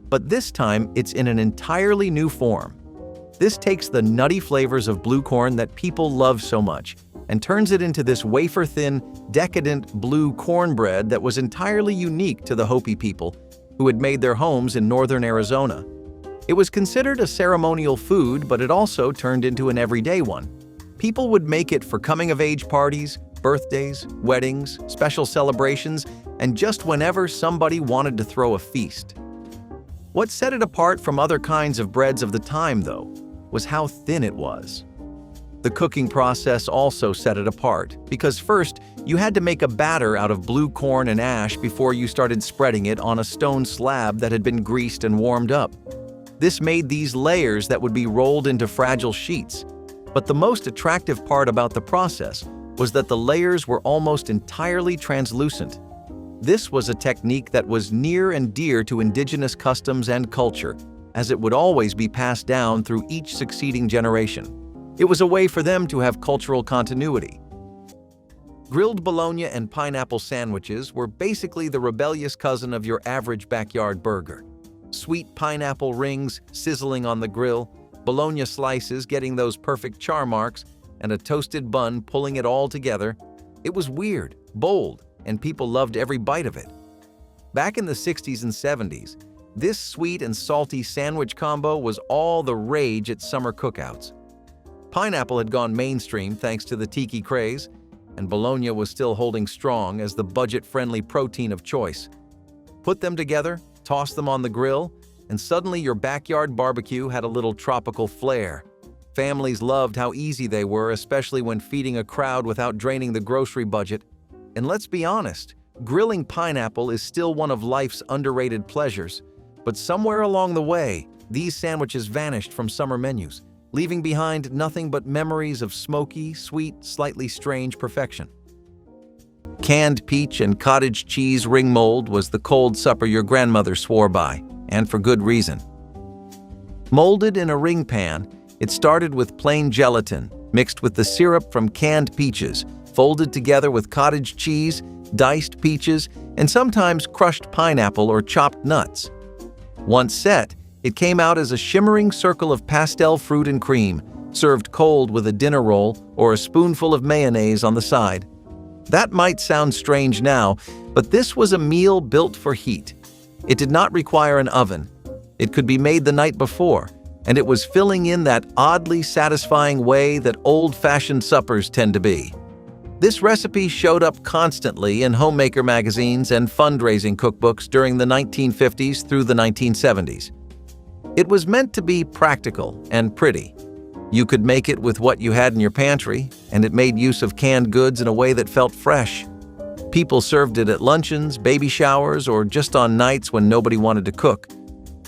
but this time it's in an entirely new form. This takes the nutty flavors of blue corn that people love so much and turns it into this wafer-thin, decadent blue cornbread that was entirely unique to the Hopi people who had made their homes in northern Arizona. It was considered a ceremonial food, but it also turned into an everyday one. People would make it for coming-of-age parties, birthdays, weddings, special celebrations, and just whenever somebody wanted to throw a feast. What set it apart from other kinds of breads of the time, though, was how thin it was. The cooking process also set it apart, because first, you had to make a batter out of blue corn and ash before you started spreading it on a stone slab that had been greased and warmed up. This made these layers that would be rolled into fragile sheets. But the most attractive part about the process was that the layers were almost entirely translucent. This was a technique that was near and dear to indigenous customs and culture, as it would always be passed down through each succeeding generation. It was a way for them to have cultural continuity. Grilled bologna and pineapple sandwiches were basically the rebellious cousin of your average backyard burger. Sweet pineapple rings sizzling on the grill, Bologna slices getting those perfect char marks, and a toasted bun pulling it all together. It was weird, bold, and people loved every bite of it. Back in the 60s and 70s, this sweet and salty sandwich combo was all the rage at summer cookouts. Pineapple had gone mainstream thanks to the tiki craze, and Bologna was still holding strong as the budget-friendly protein of choice. Put them together, toss them on the grill, and suddenly your backyard barbecue had a little tropical flair. Families loved how easy they were, especially when feeding a crowd without draining the grocery budget. And let's be honest, grilling pineapple is still one of life's underrated pleasures. But somewhere along the way, these sandwiches vanished from summer menus, leaving behind nothing but memories of smoky, sweet, slightly strange perfection. Canned peach and cottage cheese ring mold was the cold supper your grandmother swore by, and for good reason. Molded in a ring pan, it started with plain gelatin, mixed with the syrup from canned peaches, folded together with cottage cheese, diced peaches, and sometimes crushed pineapple or chopped nuts. Once set, it came out as a shimmering circle of pastel fruit and cream, served cold with a dinner roll or a spoonful of mayonnaise on the side. That might sound strange now, but this was a meal built for heat. It did not require an oven. It could be made the night before, and it was filling in that oddly satisfying way that old-fashioned suppers tend to be. This recipe showed up constantly in homemaker magazines and fundraising cookbooks during the 1950s through the 1970s. It was meant to be practical and pretty. You could make it with what you had in your pantry, and it made use of canned goods in a way that felt fresh. People served it at luncheons, baby showers, or just on nights when nobody wanted to cook.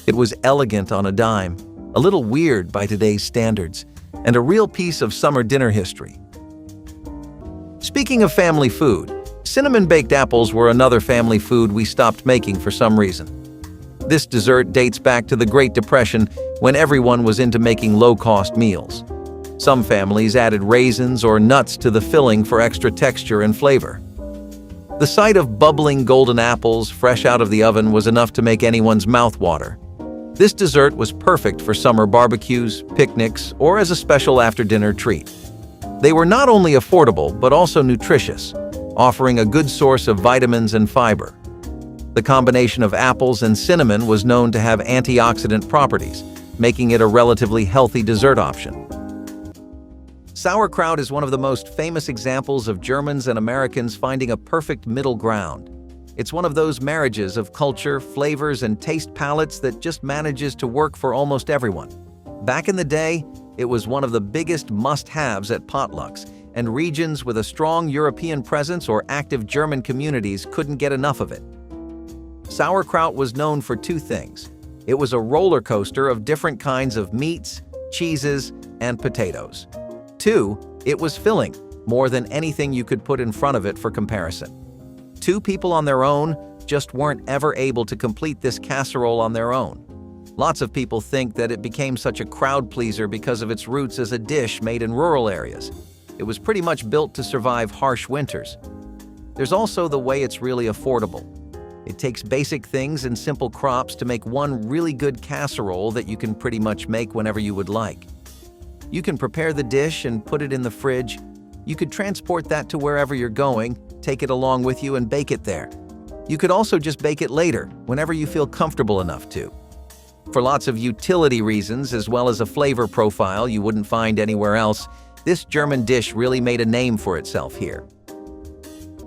It was elegant on a dime, a little weird by today's standards, and a real piece of summer dinner history. Speaking of family food, cinnamon-baked apples were another family food we stopped making for some reason. This dessert dates back to the Great Depression when everyone was into making low-cost meals. Some families added raisins or nuts to the filling for extra texture and flavor. The sight of bubbling golden apples fresh out of the oven was enough to make anyone's mouth water. This dessert was perfect for summer barbecues, picnics, or as a special after-dinner treat. They were not only affordable, but also nutritious, offering a good source of vitamins and fiber. The combination of apples and cinnamon was known to have antioxidant properties, making it a relatively healthy dessert option. Sauerkraut is one of the most famous examples of Germans and Americans finding a perfect middle ground. It's one of those marriages of culture, flavors, and taste palettes that just manages to work for almost everyone. Back in the day, it was one of the biggest must-haves at potlucks, and regions with a strong European presence or active German communities couldn't get enough of it. Sauerkraut was known for two things. It was a roller coaster of different kinds of meats, cheeses, and potatoes. Two, it was filling, more than anything you could put in front of it for comparison. Two people on their own just weren't ever able to complete this casserole on their own. Lots of people think that it became such a crowd pleaser because of its roots as a dish made in rural areas. It was pretty much built to survive harsh winters. There's also the way it's really affordable. It takes basic things and simple crops to make one really good casserole that you can pretty much make whenever you would like. You can prepare the dish and put it in the fridge. You could transport that to wherever you're going, take it along with you and bake it there. You could also just bake it later, whenever you feel comfortable enough to. For lots of utility reasons, as well as a flavor profile you wouldn't find anywhere else, this German dish really made a name for itself here.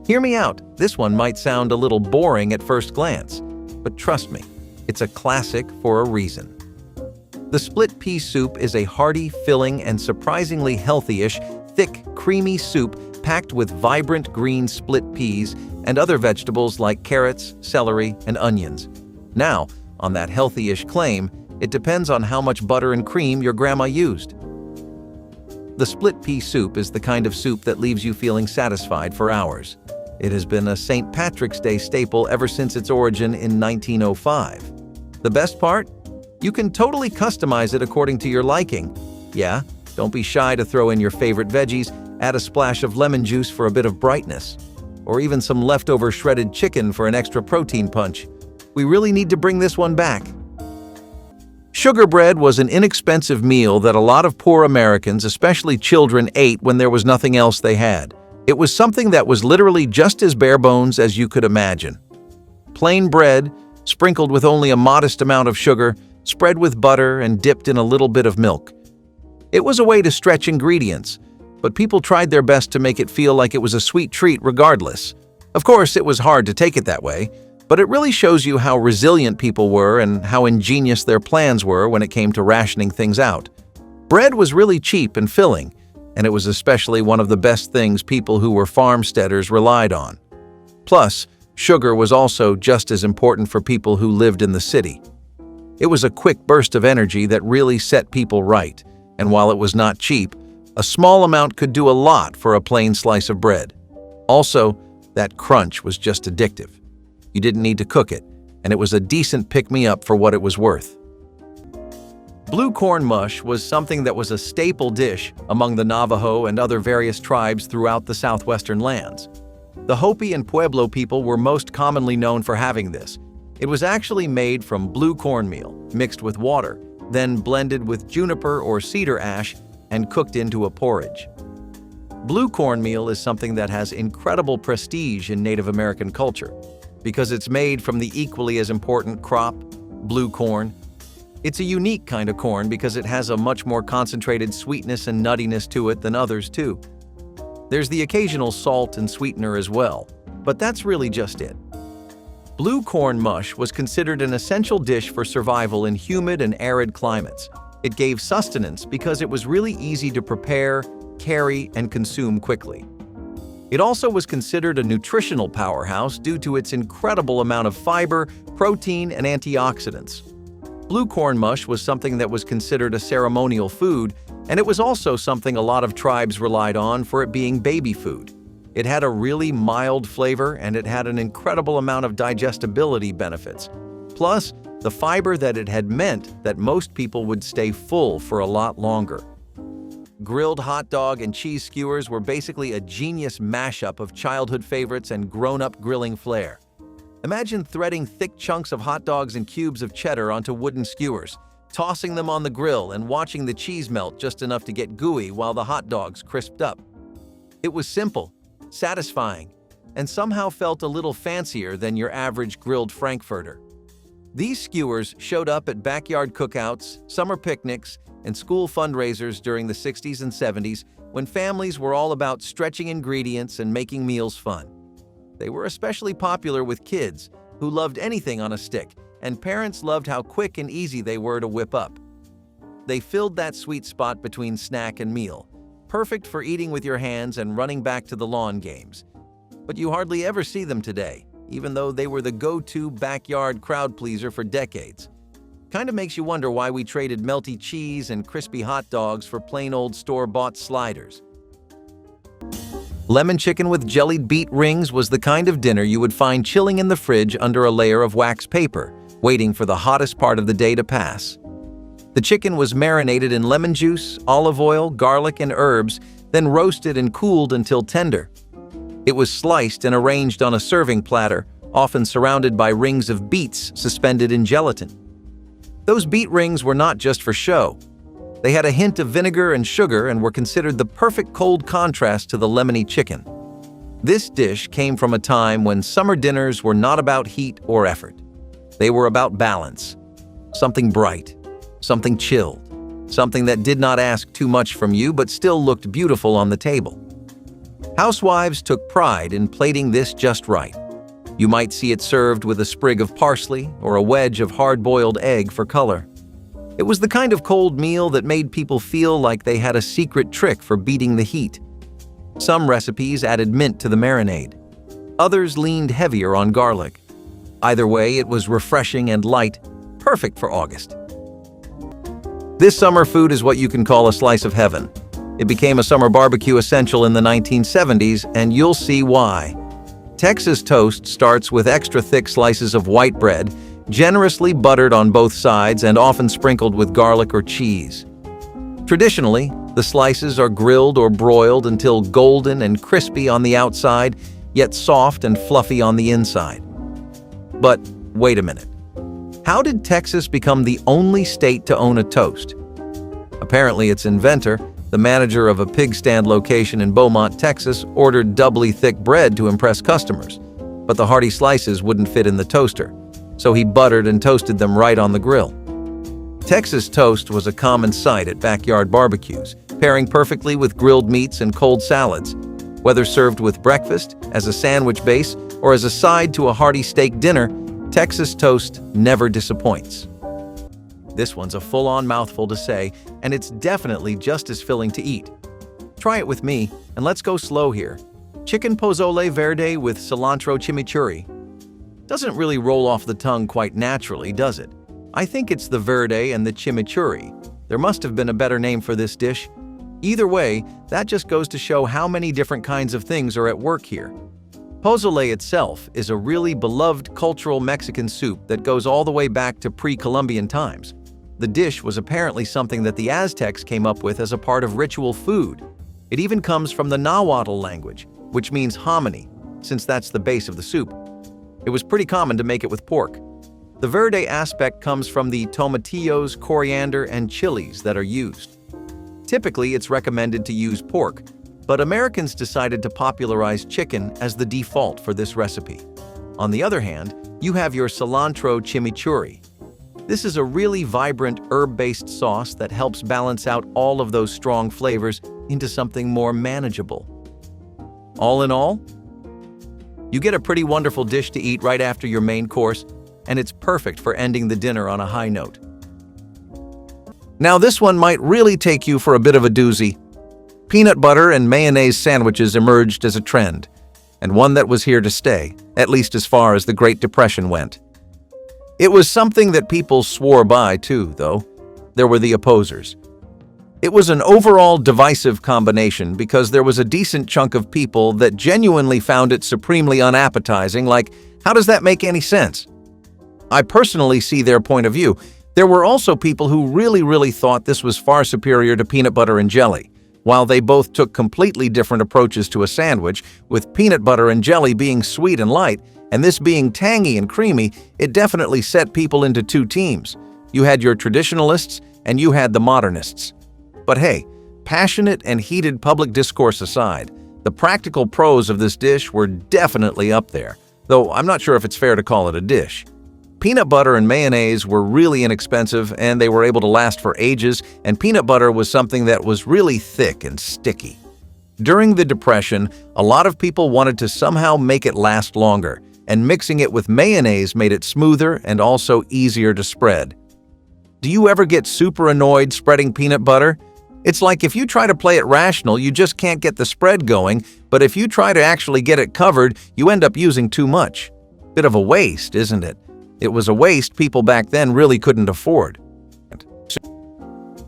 Hear me out, this one might sound a little boring at first glance, but trust me, it's a classic for a reason. The split pea soup is a hearty, filling, and surprisingly healthy-ish, thick, creamy soup packed with vibrant green split peas and other vegetables like carrots, celery, and onions. Now, on that healthy-ish claim, it depends on how much butter and cream your grandma used. The split pea soup is the kind of soup that leaves you feeling satisfied for hours. It has been a St. Patrick's Day staple ever since its origin in 1905. The best part? You can totally customize it according to your liking. Yeah, don't be shy to throw in your favorite veggies, add a splash of lemon juice for a bit of brightness, or even some leftover shredded chicken for an extra protein punch. We really need to bring this one back. Sugar bread was an inexpensive meal that a lot of poor Americans, especially children, ate when there was nothing else they had. It was something that was literally just as bare bones as you could imagine. Plain bread, sprinkled with only a modest amount of sugar, spread with butter and dipped in a little bit of milk. It was a way to stretch ingredients, but people tried their best to make it feel like it was a sweet treat regardless. Of course, it was hard to take it that way, but it really shows you how resilient people were and how ingenious their plans were when it came to rationing things out. Bread was really cheap and filling, and it was especially one of the best things people who were farmsteaders relied on. Plus, sugar was also just as important for people who lived in the city. It was a quick burst of energy that really set people right, and while it was not cheap, a small amount could do a lot for a plain slice of bread. Also, that crunch was just addictive. You didn't need to cook it, and it was a decent pick-me-up for what it was worth. Blue corn mush was something that was a staple dish among the Navajo and other various tribes throughout the southwestern lands. The Hopi and Pueblo people were most commonly known for having this. It was actually made from blue cornmeal, mixed with water, then blended with juniper or cedar ash and cooked into a porridge. Blue cornmeal is something that has incredible prestige in Native American culture because it's made from the equally as important crop, blue corn. It's a unique kind of corn because it has a much more concentrated sweetness and nuttiness to it than others too. There's the occasional salt and sweetener as well, but that's really just it. Blue corn mush was considered an essential dish for survival in humid and arid climates. It gave sustenance because it was really easy to prepare, carry, and consume quickly. It also was considered a nutritional powerhouse due to its incredible amount of fiber, protein, and antioxidants. Blue corn mush was something that was considered a ceremonial food, and it was also something a lot of tribes relied on for it being baby food. It had a really mild flavor, and it had an incredible amount of digestibility benefits. Plus, the fiber that it had meant that most people would stay full for a lot longer. Grilled hot dog and cheese skewers were basically a genius mashup of childhood favorites and grown-up grilling flair. Imagine threading thick chunks of hot dogs and cubes of cheddar onto wooden skewers, tossing them on the grill and watching the cheese melt just enough to get gooey while the hot dogs crisped up. It was simple, satisfying, and somehow felt a little fancier than your average grilled frankfurter. These skewers showed up at backyard cookouts, summer picnics, and school fundraisers during the 60s and 70s when families were all about stretching ingredients and making meals fun. They were especially popular with kids who loved anything on a stick, and parents loved how quick and easy they were to whip up. They filled that sweet spot between snack and meal, perfect for eating with your hands and running back to the lawn games. But you hardly ever see them today, even though they were the go-to backyard crowd pleaser for decades. Kind of makes you wonder why we traded melty cheese and crispy hot dogs for plain old store-bought sliders. Lemon chicken with jellied beet rings was the kind of dinner you would find chilling in the fridge under a layer of wax paper, waiting for the hottest part of the day to pass. The chicken was marinated in lemon juice, olive oil, garlic, and herbs, then roasted and cooled until tender. It was sliced and arranged on a serving platter, often surrounded by rings of beets suspended in gelatin. Those beet rings were not just for show. They had a hint of vinegar and sugar and were considered the perfect cold contrast to the lemony chicken. This dish came from a time when summer dinners were not about heat or effort. They were about balance. Something bright, something chilled, something that did not ask too much from you but still looked beautiful on the table. Housewives took pride in plating this just right. You might see it served with a sprig of parsley or a wedge of hard-boiled egg for color. It was the kind of cold meal that made people feel like they had a secret trick for beating the heat. Some recipes added mint to the marinade. Others leaned heavier on garlic. Either way, it was refreshing and light, perfect for August. This summer food is what you can call a slice of heaven. It became a summer barbecue essential in the 1970s, and you'll see why. Texas toast starts with extra thick slices of white bread, generously buttered on both sides and often sprinkled with garlic or cheese. Traditionally, the slices are grilled or broiled until golden and crispy on the outside, yet soft and fluffy on the inside. But wait a minute. How did Texas become the only state to own a toast? Apparently, its inventor, the manager of a pig stand location in Beaumont, Texas, ordered doubly thick bread to impress customers, but the hearty slices wouldn't fit in the toaster, so he buttered and toasted them right on the grill. Texas toast was a common sight at backyard barbecues, pairing perfectly with grilled meats and cold salads. Whether served with breakfast, as a sandwich base, or as a side to a hearty steak dinner, Texas toast never disappoints. This one's a full-on mouthful to say, and it's definitely just as filling to eat. Try it with me, and let's go slow here. Chicken pozole verde with cilantro chimichurri. Doesn't really roll off the tongue quite naturally, does it? I think it's the verde and the chimichurri. There must have been a better name for this dish. Either way, that just goes to show how many different kinds of things are at work here. Pozole itself is a really beloved cultural Mexican soup that goes all the way back to pre-Columbian times. The dish was apparently something that the Aztecs came up with as a part of ritual food. It even comes from the Nahuatl language, which means hominy, since that's the base of the soup. It was pretty common to make it with pork. The verde aspect comes from the tomatillos, coriander, and chilies that are used. Typically, it's recommended to use pork, but Americans decided to popularize chicken as the default for this recipe. On the other hand, you have your cilantro chimichurri. This is a really vibrant herb-based sauce that helps balance out all of those strong flavors into something more manageable. All in all, you get a pretty wonderful dish to eat right after your main course, and it's perfect for ending the dinner on a high note. Now this one might really take you for a bit of a doozy. Peanut butter and mayonnaise sandwiches emerged as a trend, and one that was here to stay, at least as far as the Great Depression went. It was something that people swore by too, though. There were the opposers. It was an overall divisive combination because there was a decent chunk of people that genuinely found it supremely unappetizing, like, how does that make any sense? I personally see their point of view. There were also people who really thought this was far superior to peanut butter and jelly. While they both took completely different approaches to a sandwich, with peanut butter and jelly being sweet and light, and this being tangy and creamy, it definitely set people into two teams. You had your traditionalists, and you had the modernists. But hey, passionate and heated public discourse aside, the practical pros of this dish were definitely up there, though I'm not sure if it's fair to call it a dish. Peanut butter and mayonnaise were really inexpensive, and they were able to last for ages, and peanut butter was something that was really thick and sticky. During the Depression, a lot of people wanted to somehow make it last longer, and mixing it with mayonnaise made it smoother and also easier to spread. Do you ever get super annoyed spreading peanut butter? It's like if you try to play it rational, you just can't get the spread going, but if you try to actually get it covered, you end up using too much. Bit of a waste, isn't it? It was a waste people back then really couldn't afford.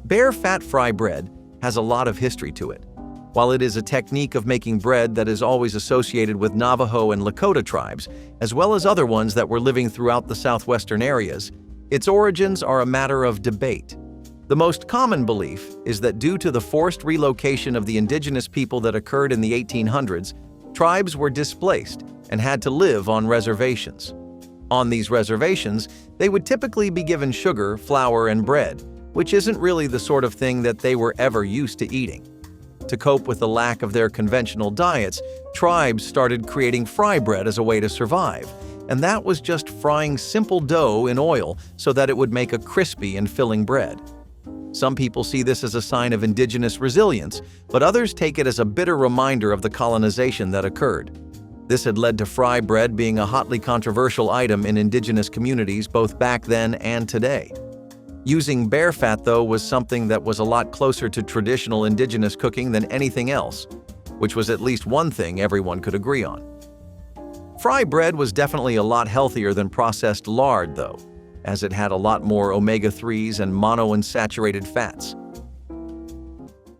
Bare fat fry bread has a lot of history to it. While it is a technique of making bread that is always associated with Navajo and Lakota tribes, as well as other ones that were living throughout the southwestern areas, its origins are a matter of debate. The most common belief is that due to the forced relocation of the indigenous people that occurred in the 1800s, tribes were displaced and had to live on reservations. On these reservations, they would typically be given sugar, flour, and bread, which isn't really the sort of thing that they were ever used to eating. To cope with the lack of their conventional diets, tribes started creating fry bread as a way to survive, and that was just frying simple dough in oil so that it would make a crispy and filling bread. Some people see this as a sign of indigenous resilience, but others take it as a bitter reminder of the colonization that occurred. This had led to fry bread being a hotly controversial item in indigenous communities both back then and today. Using bear fat, though, was something that was a lot closer to traditional indigenous cooking than anything else, which was at least one thing everyone could agree on. Fry bread was definitely a lot healthier than processed lard, though, as it had a lot more omega-3s and monounsaturated fats.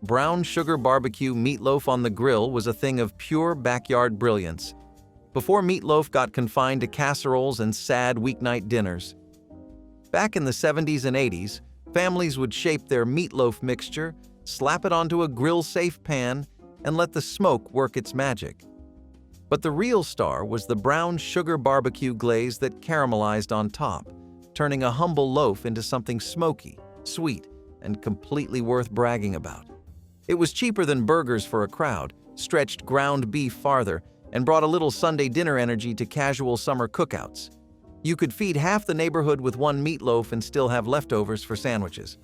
Brown sugar barbecue meatloaf on the grill was a thing of pure backyard brilliance, before meatloaf got confined to casseroles and sad weeknight dinners. Back in the 70s and 80s, families would shape their meatloaf mixture, slap it onto a grill-safe pan, and let the smoke work its magic. But the real star was the brown sugar barbecue glaze that caramelized on top, turning a humble loaf into something smoky, sweet, and completely worth bragging about. It was cheaper than burgers for a crowd, stretched ground beef farther, and brought a little Sunday dinner energy to casual summer cookouts. You could feed half the neighborhood with one meatloaf and still have leftovers for sandwiches.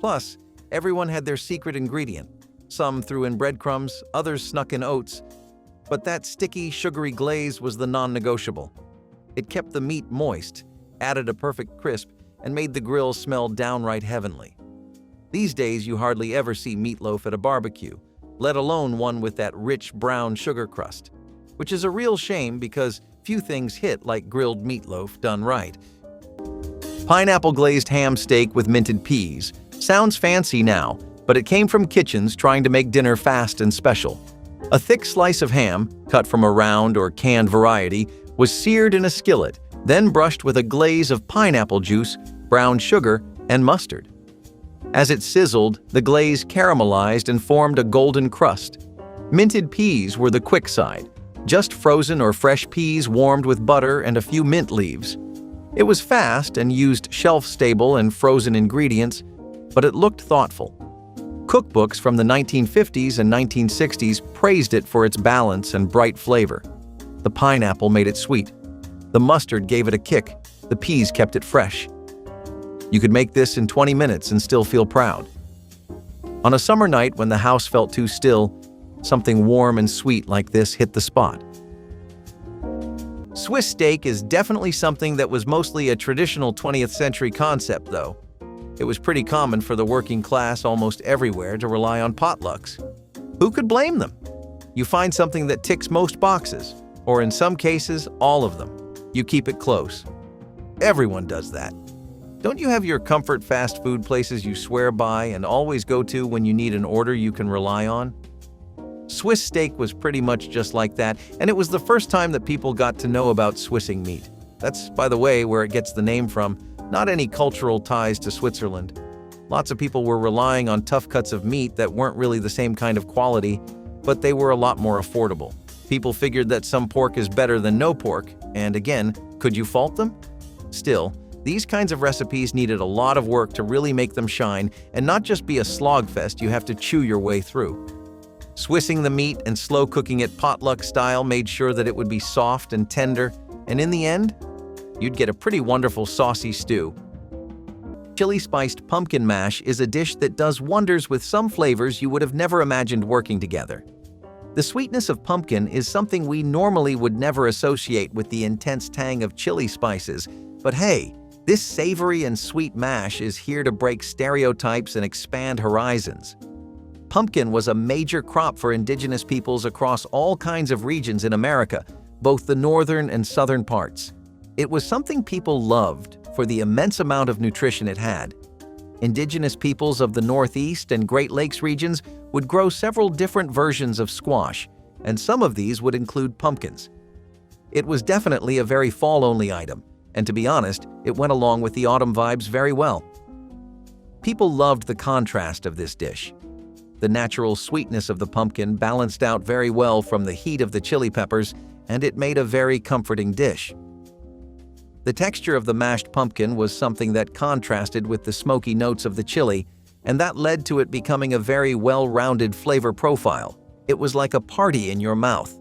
Plus, everyone had their secret ingredient. Some threw in breadcrumbs, others snuck in oats, but that sticky, sugary glaze was the non-negotiable. It kept the meat moist, added a perfect crisp, and made the grill smell downright heavenly. These days, you hardly ever see meatloaf at a barbecue, let alone one with that rich brown sugar crust, which is a real shame because few things hit like grilled meatloaf done right. Pineapple glazed ham steak with minted peas. Sounds fancy now, but it came from kitchens trying to make dinner fast and special. A thick slice of ham, cut from a round or canned variety, was seared in a skillet, then brushed with a glaze of pineapple juice, brown sugar, and mustard. As it sizzled, the glaze caramelized and formed a golden crust. Minted peas were the quick side, just frozen or fresh peas warmed with butter and a few mint leaves. It was fast and used shelf-stable and frozen ingredients, but it looked thoughtful. Cookbooks from the 1950s and 1960s praised it for its balance and bright flavor. The pineapple made it sweet. The mustard gave it a kick. The peas kept it fresh. You could make this in 20 minutes and still feel proud. On a summer night when the house felt too still, something warm and sweet like this hit the spot. Swiss steak is definitely something that was mostly a traditional 20th century concept, though. It was pretty common for the working class almost everywhere to rely on potlucks. Who could blame them? You find something that ticks most boxes, or in some cases, all of them. You keep it close. Everyone does that. Don't you have your comfort fast food places you swear by and always go to when you need an order you can rely on? Swiss steak was pretty much just like that, and it was the first time that people got to know about Swissing meat. That's, by the way, where it gets the name from, not any cultural ties to Switzerland. Lots of people were relying on tough cuts of meat that weren't really the same kind of quality, but they were a lot more affordable. People figured that some pork is better than no pork, and again, could you fault them? Still, these kinds of recipes needed a lot of work to really make them shine and not just be a slogfest you have to chew your way through. Swissing the meat and slow cooking it potluck style made sure that it would be soft and tender, and in the end, you'd get a pretty wonderful saucy stew. Chili-spiced pumpkin mash is a dish that does wonders with some flavors you would have never imagined working together. The sweetness of pumpkin is something we normally would never associate with the intense tang of chili spices, but hey, this savory and sweet mash is here to break stereotypes and expand horizons. Pumpkin was a major crop for indigenous peoples across all kinds of regions in America, both the northern and southern parts. It was something people loved for the immense amount of nutrition it had. Indigenous peoples of the Northeast and Great Lakes regions would grow several different versions of squash, and some of these would include pumpkins. It was definitely a very fall-only item, and to be honest, it went along with the autumn vibes very well. People loved the contrast of this dish. The natural sweetness of the pumpkin balanced out very well from the heat of the chili peppers, and it made a very comforting dish. The texture of the mashed pumpkin was something that contrasted with the smoky notes of the chili, and that led to it becoming a very well-rounded flavor profile. It was like a party in your mouth.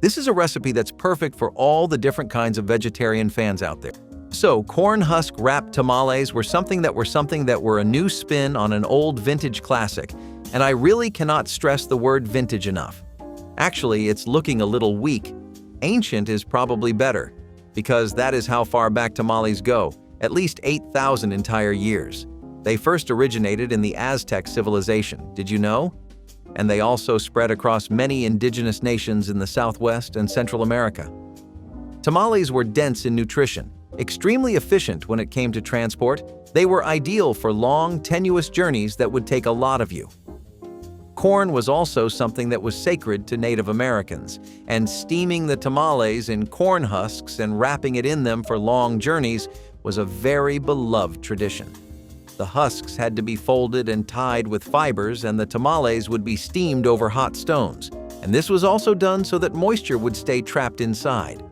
This is a recipe that's perfect for all the different kinds of vegetarian fans out there. So, corn husk wrapped tamales were something that were a new spin on an old vintage classic, and I really cannot stress the word vintage enough. Actually, it's looking a little weak. Ancient is probably better, because that is how far back tamales go, at least 8,000 entire years. They first originated in the Aztec civilization, did you know? And they also spread across many indigenous nations in the Southwest and Central America. Tamales were dense in nutrition, extremely efficient when it came to transport. They were ideal for long, tenuous journeys that would take a lot of you. Corn was also something that was sacred to Native Americans, and steaming the tamales in corn husks and wrapping it in them for long journeys was a very beloved tradition. The husks had to be folded and tied with fibers, and the tamales would be steamed over hot stones, and this was also done so that moisture would stay trapped inside.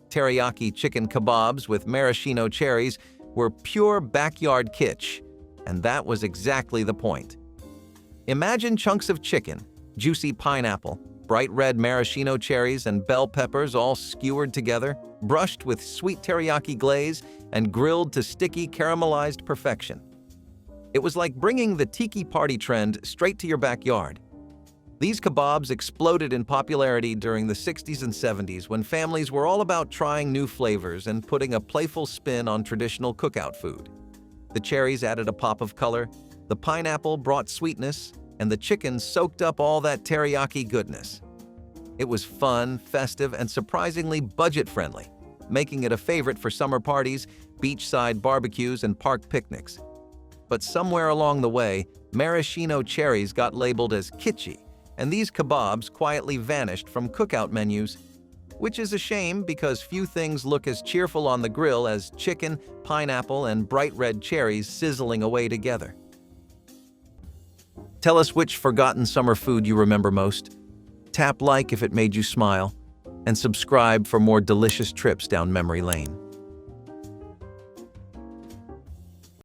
Teriyaki chicken kebabs with maraschino cherries were pure backyard kitsch, and that was exactly the point. Imagine chunks of chicken, juicy pineapple, bright red maraschino cherries, and bell peppers all skewered together, brushed with sweet teriyaki glaze, and grilled to sticky caramelized perfection. It was like bringing the tiki party trend straight to your backyard. These kebabs exploded in popularity during the 60s and 70s when families were all about trying new flavors and putting a playful spin on traditional cookout food. The cherries added a pop of color, the pineapple brought sweetness, and the chicken soaked up all that teriyaki goodness. It was fun, festive, and surprisingly budget-friendly, making it a favorite for summer parties, beachside barbecues, and park picnics. But somewhere along the way, maraschino cherries got labeled as kitschy, and these kebabs quietly vanished from cookout menus, which is a shame because few things look as cheerful on the grill as chicken, pineapple, and bright red cherries sizzling away together. Tell us which forgotten summer food you remember most. Tap like if it made you smile, and subscribe for more delicious trips down memory lane.